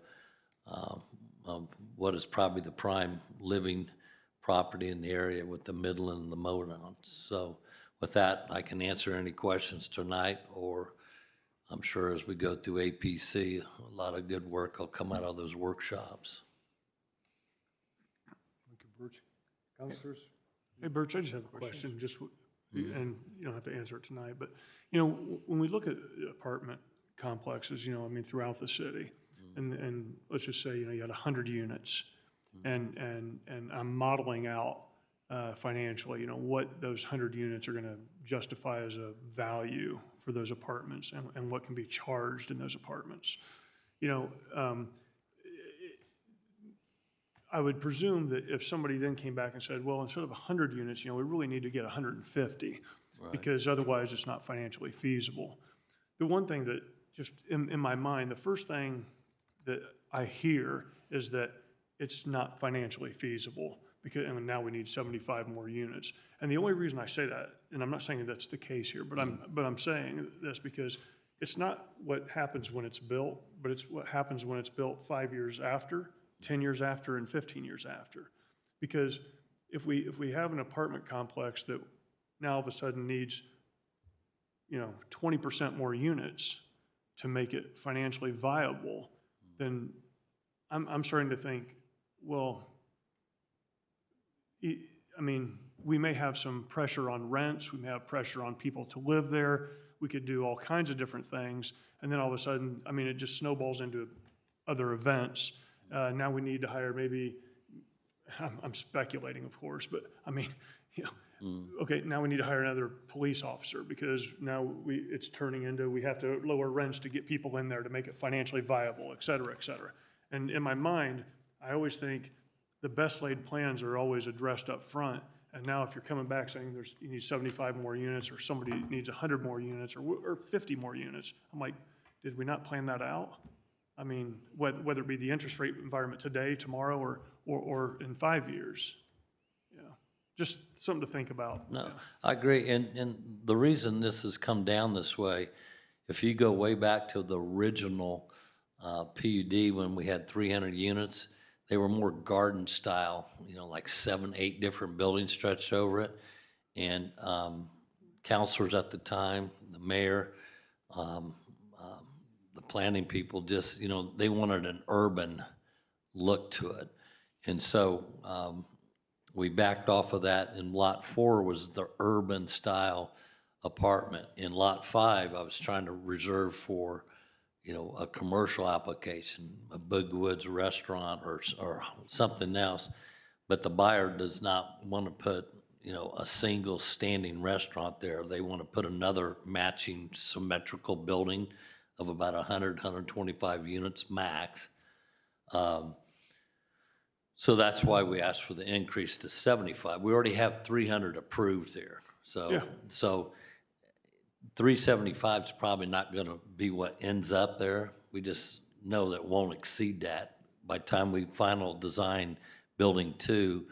what is probably the prime living property in the area with the Midland and the Modown. So with that, I can answer any questions tonight, or I'm sure as we go through APC, a lot of good work will come out of those workshops. Thank you, Birch. Councilors? Hey, Birch, I just have a question, and you don't have to answer it tonight, but, you know, when we look at apartment complexes, you know, I mean, throughout the city, and let's just say, you know, you had 100 units, and I'm modeling out financially, you know, what those 100 units are gonna justify as a value for those apartments, and what can be charged in those apartments. You know, I would presume that if somebody then came back and said, well, instead of 100 units, you know, we really need to get 150, because otherwise it's not financially feasible. The one thing that just in my mind, the first thing that I hear is that it's not financially feasible, because and now we need 75 more units. And the only reason I say that, and I'm not saying that's the case here, but I'm saying this because it's not what happens when it's built, but it's what happens when it's built 5 years after, 10 years after, and 15 years after. Because if we have an apartment complex that now all of a sudden needs, you know, 20% more units to make it financially viable, then I'm starting to think, well, I mean, we may have some pressure on rents, we may have pressure on people to live there, we could do all kinds of different things, and then all of a sudden, I mean, it just snowballs into other events. Now we need to hire maybe, I'm speculating, of course, but I mean, you know, okay, now we need to hire another police officer because now it's turning into, we have to lower rents to get people in there to make it financially viable, et cetera, et cetera. And in my mind, I always think the best laid plans are always addressed up front. And now if you're coming back saying you need 75 more units, or somebody needs 100 more units, or 50 more units, I'm like, did we not plan that out? I mean, whether it be the interest rate environment today, tomorrow, or in 5 years. Yeah, just something to think about. No, I agree, and the reason this has come down this way, if you go way back to the original PUD when we had 300 units, they were more garden style, you know, like 7, 8 different buildings stretched over it. And counselors at the time, the mayor, the planning people just, you know, they wanted an urban look to it. And so we backed off of that, and Lot 4 was the urban style apartment. In Lot 5, I was trying to reserve for, you know, a commercial application, a Big Woods restaurant or something else, but the buyer does not want to put, you know, a single standing restaurant there. They want to put another matching symmetrical building of about 100, 125 units max. So that's why we asked for the increase to 75. We already have 300 approved there. So, Yeah. So 375 is probably not going to be what ends up there. We just know that it won't exceed that. By the time we final design Building 2,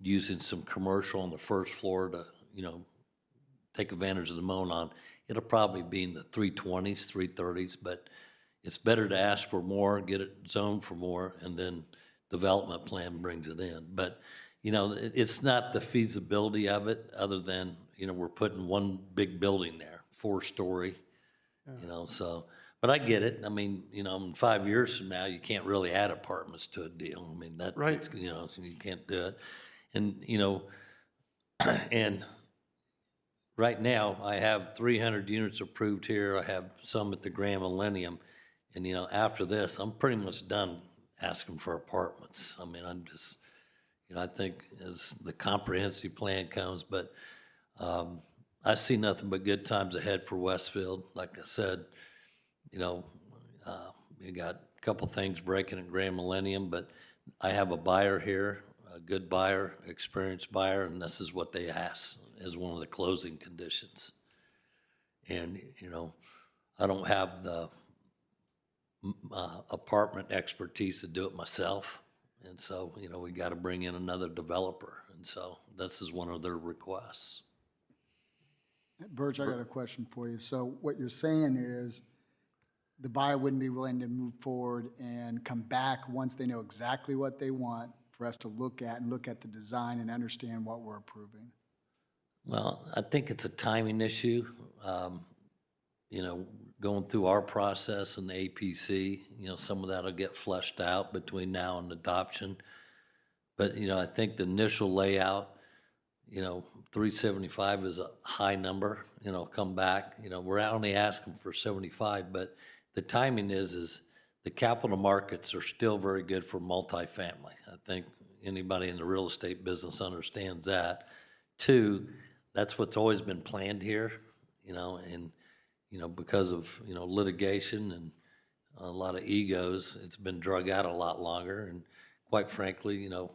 using some commercial on the first floor to, you know, take advantage of the Monon, it'll probably be in the 320s, 330s, but it's better to ask for more, get it zoned for more, and then development plan brings it in. But, you know, it's not the feasibility of it other than, you know, we're putting one big building there, 4-story, you know, so, but I get it. I mean, you know, in 5 years from now, you can't really add apartments to a deal. I mean, that's, you know, so you can't do it. And, you know, and right now, I have 300 units approved here. I have some at the Grand Millennium. And, you know, after this, I'm pretty much done asking for apartments. I mean, I'm just, you know, I think as the comprehensive plan comes, but I see nothing but good times ahead for Westfield. Like I said, you know, you got a couple things breaking at Grand Millennium, but I have a buyer here, a good buyer, experienced buyer, and this is what they ask as one of the closing conditions. And, you know, I don't have the apartment expertise to do it myself. And so, you know, we got to bring in another developer. And so this is one of their requests. Birch, I got a question for you. So what you're saying is the buyer wouldn't be willing to move forward and come back once they know exactly what they want for us to look at and look at the design and understand what we're approving? Well, I think it's a timing issue. You know, going through our process and the APC, you know, some of that'll get fleshed out between now and adoption. But, you know, I think the initial layout, you know, 375 is a high number, you know, come back. You know, we're only asking for 75, but the timing is the capital markets are still very good for multifamily. I think anybody in the real estate business understands that. Two, that's what's always been planned here, you know, and, you know, because of, you know, litigation and a lot of egos, it's been drug out a lot longer. And quite frankly, you know,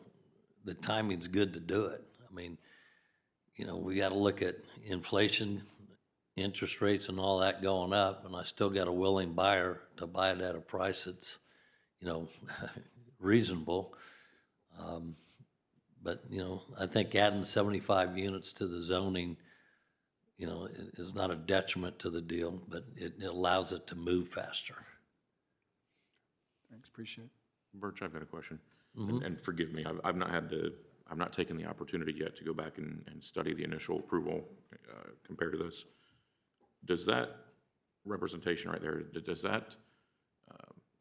the timing's good to do it. I mean, you know, we got to look at inflation, interest rates and all that going up, and I still got a willing buyer to buy it at a price that's, you know, reasonable. But, you know, I think adding 75 units to the zoning, you know, is not a detriment to the deal, but it allows it to move faster. Thanks, appreciate it. Birch, I've got a question. Mhm. And forgive me, I've not taken the opportunity yet to go back and study the initial approval compared to this. Does that representation right there, does that,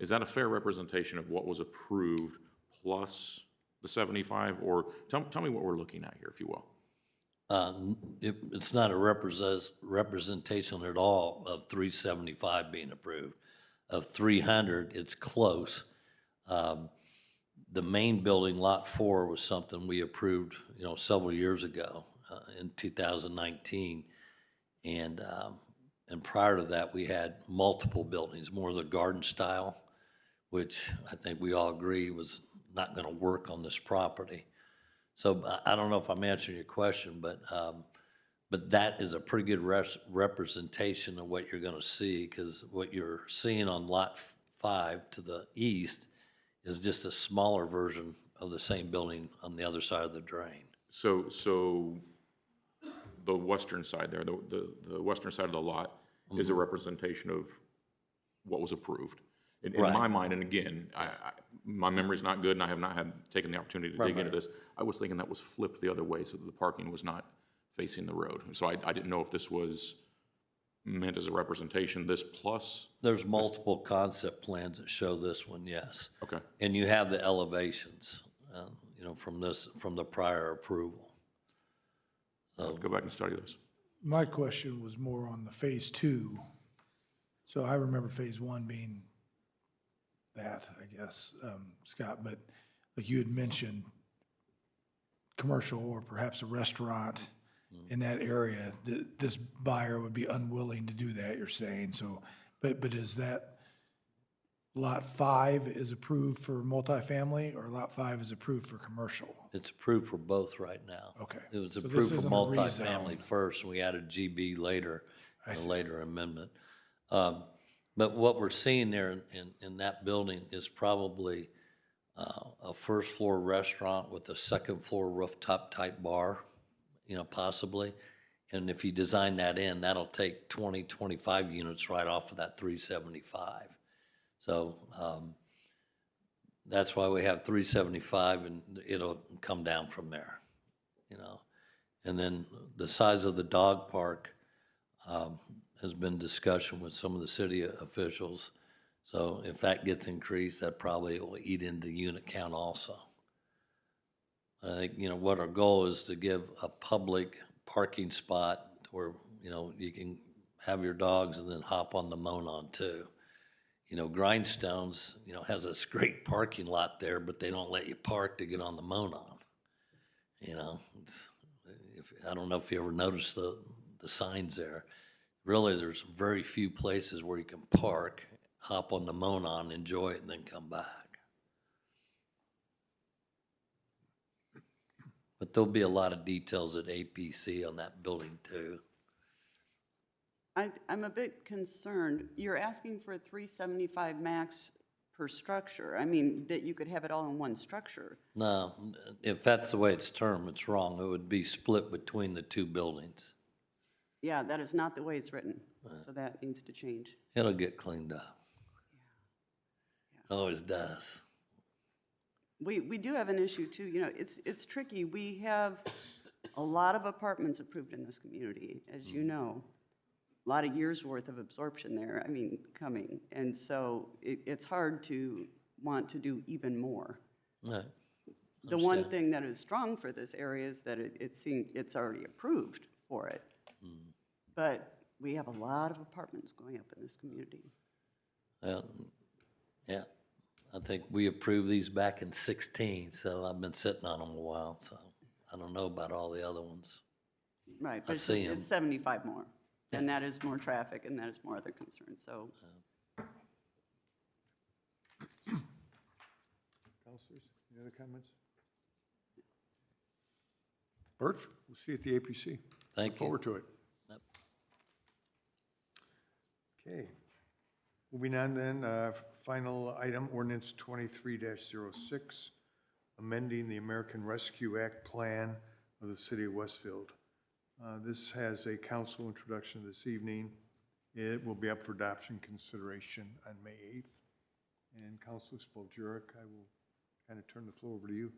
is that a fair representation of what was approved plus the 75? Or tell me what we're looking at here, if you will. It's not a representation at all of 375 being approved. Of 300, it's close. The main building, Lot 4, was something we approved, you know, several years ago in 2019. And prior to that, we had multiple buildings, more of the garden style, which I think we all agree was not going to work on this property. So I don't know if I'm answering your question, but that is a pretty good representation of what you're going to see, because what you're seeing on Lot 5 to the east is just a smaller version of the same building on the other side of the drain. So the western side there, the western side of the lot is a representation of what was approved. In my mind, and again, my memory's not good, and I have not taken the opportunity to dig into this. I was thinking that was flipped the other way so that the parking was not facing the road. So I didn't know if this was meant as a representation, this plus? There's multiple concept plans that show this one, yes. Okay. And you have the elevations, you know, from the prior approval. I'll go back and study this. My question was more on the phase 2. So I remember phase 1 being that, I guess, Scott, but like you had mentioned, commercial or perhaps a restaurant in that area, this buyer would be unwilling to do that, you're saying. So, but is that Lot 5 is approved for multifamily, or Lot 5 is approved for commercial? It's approved for both right now. Okay. It was So this approved for isn't a multifamily rezone. first, and we added GB later, I a see. later amendment. But what we're seeing there in that building is probably a first floor restaurant with a second floor rooftop type bar, you know, possibly. And if you design that in, that'll take 20, 25 units right off of that 375. So that's why we have 375, and it'll come down from there, you know. And then the size of the dog park has been discussion with some of the city officials. So if that gets increased, that probably will eat into unit count also. I think, you know, what our goal is to give a public parking spot where, you know, you can have your dogs and then hop on the Monon too. You know, Grindstones, you know, has this great parking lot there, but they don't let you park to get on the Monon. You know, I don't know if you ever noticed the signs there. Really, there's very few places where you can park, hop on the Monon, enjoy it, and then come back. But there'll be a lot of details at APC on that building too. I'm a bit concerned. You're asking for a 375 max per structure. I mean, that you could have it all in one structure. No, if that's the way it's termed, it's wrong. It would be split between the two buildings. Yeah, that is not the way it's written, so that needs to change. It'll get cleaned up. It always does. We do have an issue too, you know, it's tricky. We have a lot of apartments approved in this community, as you know. A lot of years' worth of absorption there, I mean, coming. And so it's hard to want to do even more. Right. The one thing that is strong for this area is that it seems it's already approved for it. But we have a lot of apartments going up in this community. Yeah, I think we approved these back in 16, so I've been sitting on them a while, so I don't know about all the other ones. Right, I but see 'em. it's 75 more. And that is more traffic, and that is more other concerns, so. Councilors, any other comments? Birch, we'll see you at the APC. Thank Look you. forward to it. Yep. Okay. Moving on then, final item, ordinance 23-06, amending the American Rescue Act plan of the city of Westfield. This has a council introduction this evening. It will be up for adoption consideration on May 8th. And Councilor Spoljarek, I will kind of turn the floor over to you.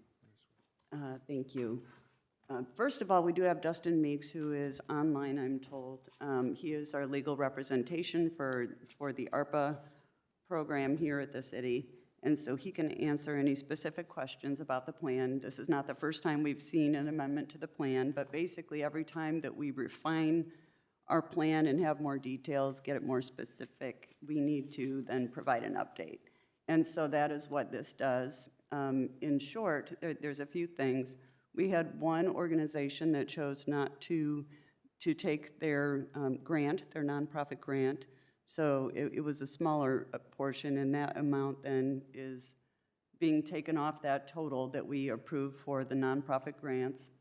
Thank you. First of all, we do have Dustin Meeks, who is online, I'm told. He is our legal representation for the ARPA program here at the city, and so he can answer any specific questions about the plan. This is not the first time we've seen an amendment to the plan, but basically every time that we refine our plan and have more details, get it more specific, we need to then provide an update. And so that is what this does. In short, there's a few things. We had one organization that chose not to take their grant, their nonprofit grant, so it was a smaller portion, and that amount then is being taken off that total that we approved for the nonprofit grants.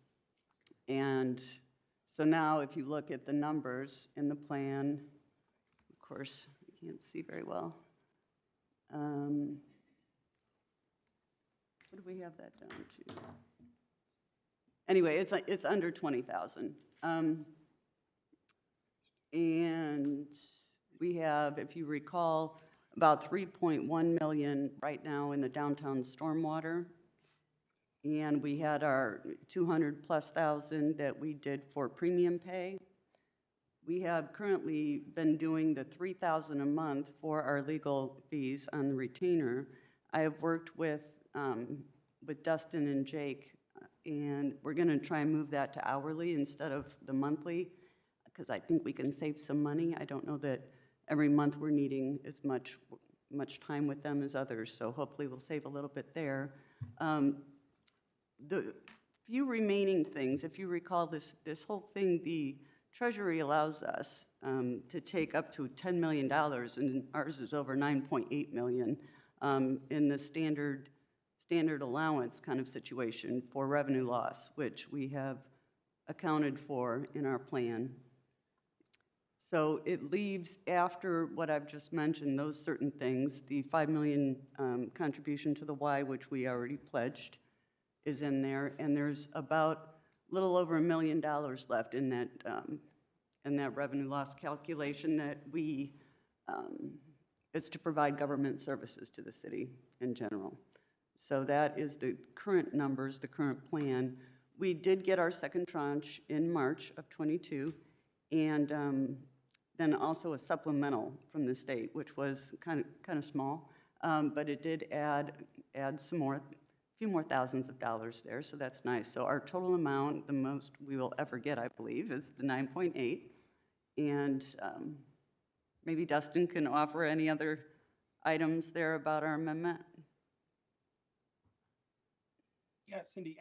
And so now if you look at the numbers in the plan, of course, you can't see very well. What do we have that down to? Anyway, it's under 20,000. And we have, if you recall, about 3.1 million right now in the downtown stormwater. And we had our 200,000+ that we did for premium pay. We have currently been doing the 3,000 a month for our legal fees on the retainer. I have worked with Dustin and Jake, and we're going to try and move that to hourly instead of the monthly, because I think we can save some money. I don't know that every month we're needing as much time with them as others, so hopefully we'll save a little bit there. The few remaining things, if you recall this whole thing, the Treasury allows us to take up to $10 million, and ours is over $9.8 million in the standard allowance kind of situation for revenue loss, which we have accounted for in our plan. So it leaves, after what I've just mentioned, those certain things, the $5 million contribution to the Y, which we already pledged, is in there, and there's about a little over $1 million left in that revenue loss calculation that we, it's to provide government services to the city in general. So that is the current numbers, the current plan. We did get our second tranche in March of &22, and then also a supplemental from the state, which was kind of small, but it did add some more, a few more thousands of dollars there, so that's nice. So our total amount, the most we will ever get, I believe, is the 9.8, and maybe Dustin can offer any other items there about our amendment. Yeah, Cindy,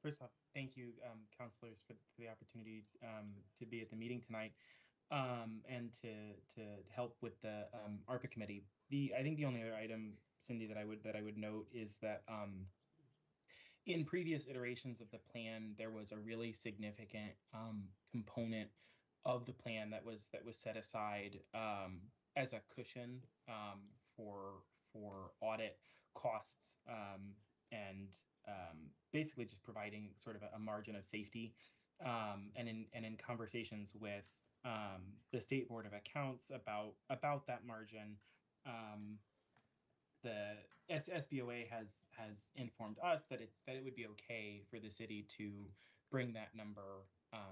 first off, thank you, counselors, for the opportunity to be at the meeting tonight and to help with the ARPA committee. I think the only other item, Cindy, that I would note is that in previous iterations of the plan, there was a really significant component of the plan that was set aside as a cushion for audit costs and basically just providing sort of a margin of safety. And in conversations with the State Board of Accounts about that margin, the SBOA has informed us that it would be okay for the city to bring that number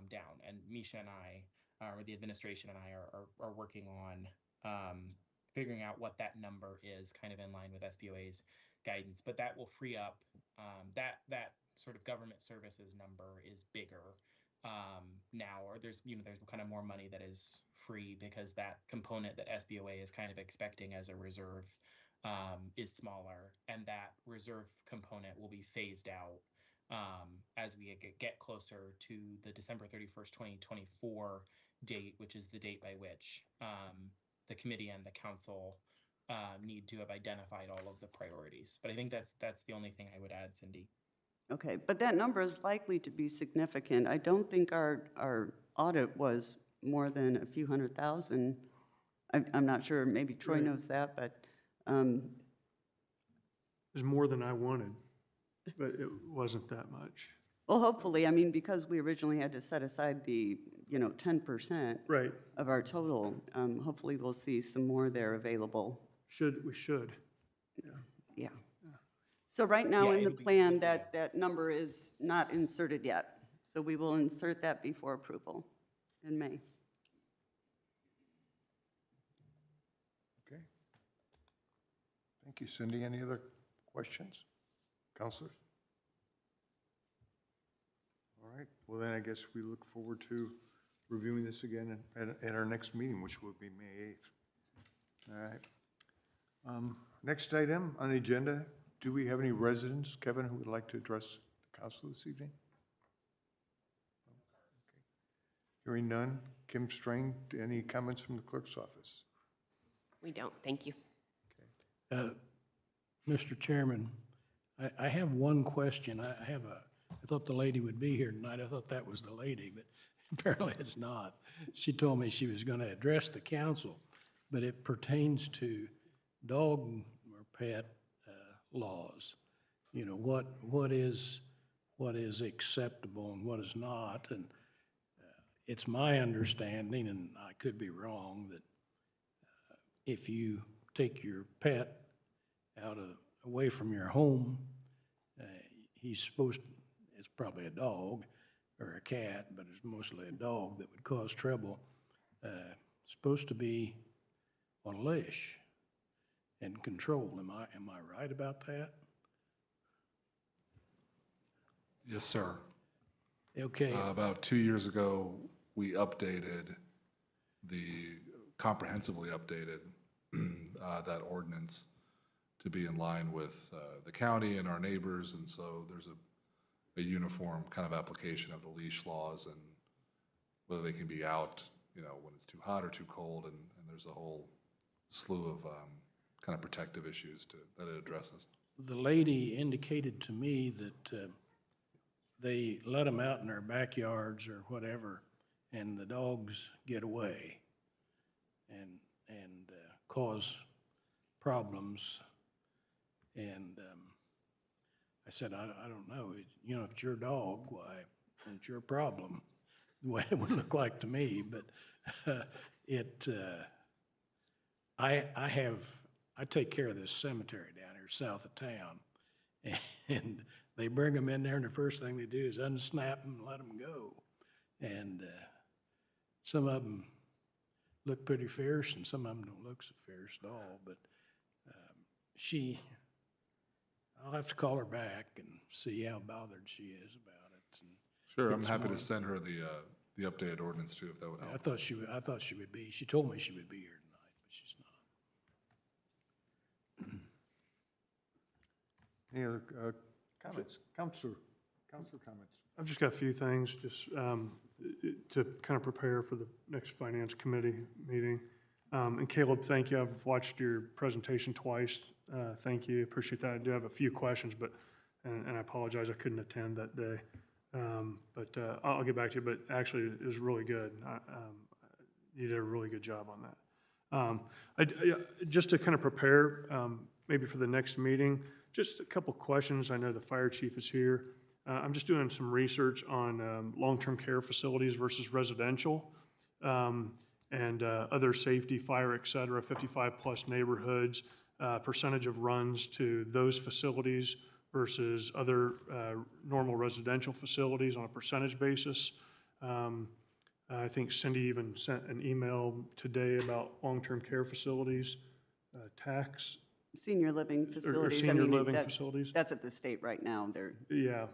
down. And Misha and I, or the administration and I, are working on figuring out what that number is, kind of in line with SBOA's guidance. But that will free up that sort of government services number is bigger now, or there's kind of more money that is free because that component that SBOA is kind of expecting as a reserve is smaller, and that reserve component will be phased out as we get closer to the December 31st, 2024 date, which is the date by which the committee and the council need to have identified all of the priorities. But I think that's the only thing I would add, Cindy. Okay, but that number is likely to be significant. I don't think our audit was more than a few $100,000. I'm not sure, maybe Troy knows that, but. It was more than I wanted, but it wasn't that much. Well, hopefully, I mean, because we originally had to set aside the, 10% Right. of our total, hopefully we'll see some more there available. We should. Yeah. So right now in the plan, that number is not inserted yet. So we will insert that before approval in May. Okay. Thank you, Cindy. Any other questions? Counselors? All right. Well, then I guess we look forward to reviewing this again at our next meeting, which will be May 8th. All right. Next item on the agenda, do we have any residents, Kevin, who would like to address the council this evening? Okay. Hearing none. Kim Strain, any comments from the clerk's office? We don't, thank you. Mr. Chairman, I have one question. I thought the lady would be here tonight. I thought that was the lady, but apparently it's not. She told me she was going to address the council, but it pertains to dog or pet laws. What is acceptable and what is not. And it's my understanding, and I could be wrong, that if you take your pet away from your home, he's supposed to, it's probably a dog or a cat, but it's mostly a dog that would cause trouble, supposed to be on a leash and controlled. Am I right about that? Yes, sir. Okay. About 2 years ago, we comprehensively updated that ordinance to be in line with the county and our neighbors, and so there's a uniform kind of application of the leash laws and whether they can be out, when it's too hot or too cold, and there's a whole slew of kind of protective issues that it addresses. The lady indicated to me that they let them out in their backyards or whatever, and the dogs get away and cause problems. And I said, I don't know. If it's your dog, why, it's your problem, the way it would look like to me. But I take care of this cemetery down here south of town, and they bring them in there, and the first thing they do is unsnap them and let them go. And some of them look pretty fierce, and some of them don't look so fierce at all. But I'll have to call her back and see how bothered she is about it. And sure, I'm happy to send her the updated ordinance too, if that would help. I thought she would be. She told me she would be here tonight, but she's not. Any other Comments? Counselor comments? I've just got a few things, just to kind of prepare for the next Finance Committee meeting. And Caleb, thank you. I've watched your presentation twice. Thank you. Appreciate that. I do have a few questions, and I apologize I couldn't attend that day. But I'll get back to you. But actually, it was really good. You did a really good job on that. Just to kind of prepare, maybe for the next meeting, just a couple questions. I know the fire chief is here. I'm just doing some research on long-term care facilities versus residential, and other safety, fire, et cetera, 55-plus neighborhoods, percentage of runs to those facilities versus other normal residential facilities on a percentage basis. I think Cindy even sent an email today about long-term care facilities, tax. Senior living facilities. Senior living facilities. That's at the state right now. Yeah,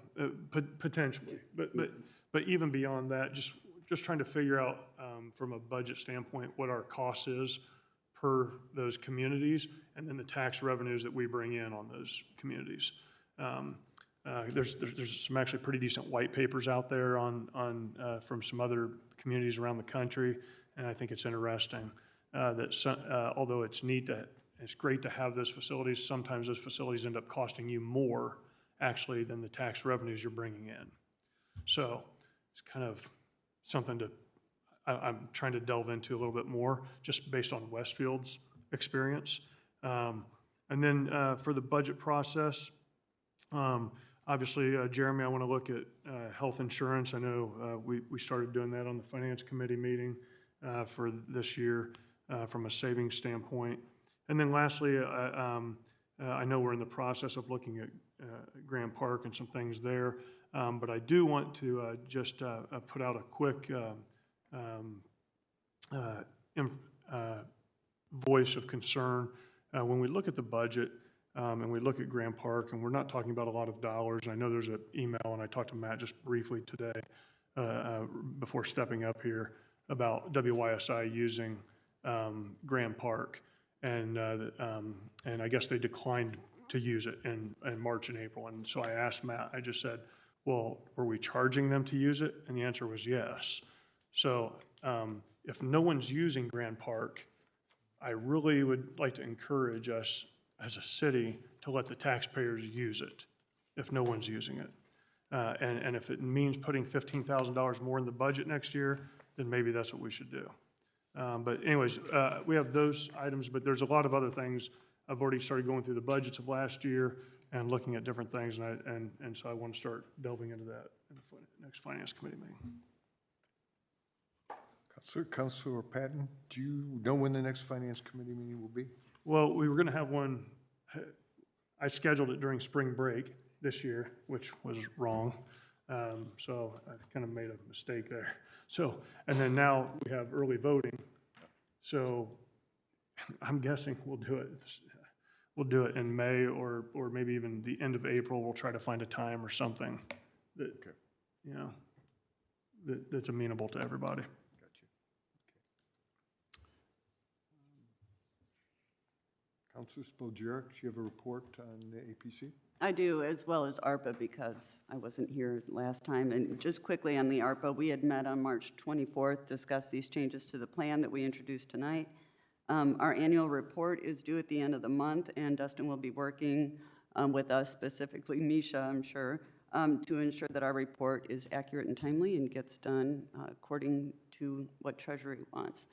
potentially. But even beyond that, just trying to figure out from a budget standpoint what our cost is per those communities, and then the tax revenues that we bring in on those communities. There's some actually pretty decent white papers out there from some other communities around the country, and I think it's interesting that although it's great to have those facilities, sometimes those facilities end up costing you more actually than the tax revenues you're bringing in. So it's kind of something I'm trying to delve into a little bit more, just based on Westfield's experience. And then for the budget process, obviously, Jeremy, I want to look at health insurance. I know we started doing that on the Finance Committee meeting for this year from a savings standpoint. And then lastly, I know we're in the process of looking at Grand Park and some things there, but I do want to just put out a quick voice of concern. When we look at the budget and we look at Grand Park, and we're not talking about a lot of dollars. I know there's an email, and I talked to Matt just briefly today before stepping up here about WYSI using Grand Park. And I guess they declined to use it in March and April. And so I asked Matt, I just said, well, were we charging them to use it? And the answer was yes. So if no one's using Grand Park, I really would like to encourage us as a city to let the taxpayers use it if no one's using it. And if it means putting $15,000 more in the budget next year, then maybe that's what we should do. But anyways, we have those items, but there's a lot of other things. I've already started going through the budgets of last year and looking at different things, and so I want to start delving into that in the next Finance Committee meeting. Councilor Patton, do you know when the next Finance Committee meeting will be? Well, we were going to have one. I scheduled it during spring break this year, which was wrong. So I kind of made a mistake there. So, and then now we have early voting. So I'm guessing we'll do it in May or maybe even the end of April. We'll try to find a time or something that, you know, that's amenable to everybody. Councilor Spiljeruk, do you have a report on the APC? I do, as well as ARPA, because I wasn't here last time. And just quickly on the ARPA, we had met on March 24th, discussed these changes to the plan that we introduced tonight. Our annual report is due at the end of the month, and Dustin will be working with us, specifically Misha, I'm sure, to ensure that our report is accurate and timely and gets done according to what Treasury wants.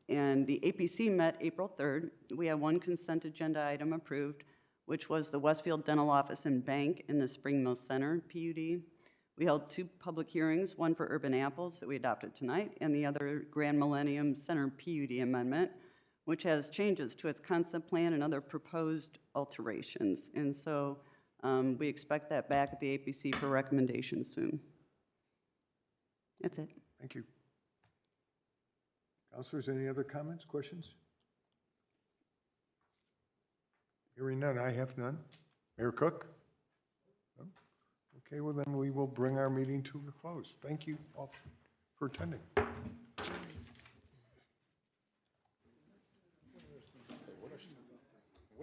And the APC met April 3rd. We had one consent agenda item approved, which was the Westfield Dental Office and Bank in the Spring Mill Center PUD. We held 2 public hearings, one for Urban Apples that we adopted tonight, and the other Grand Millennium Center PUD amendment, which has changes to its concept plan and other proposed alterations. And so we expect that back at the APC for recommendation soon. That's it. Thank you. Councilors, any other comments, questions? Hearing none, I have none. Mayor Cook? No? Okay, well then we will bring our meeting to a close. Thank you all for attending.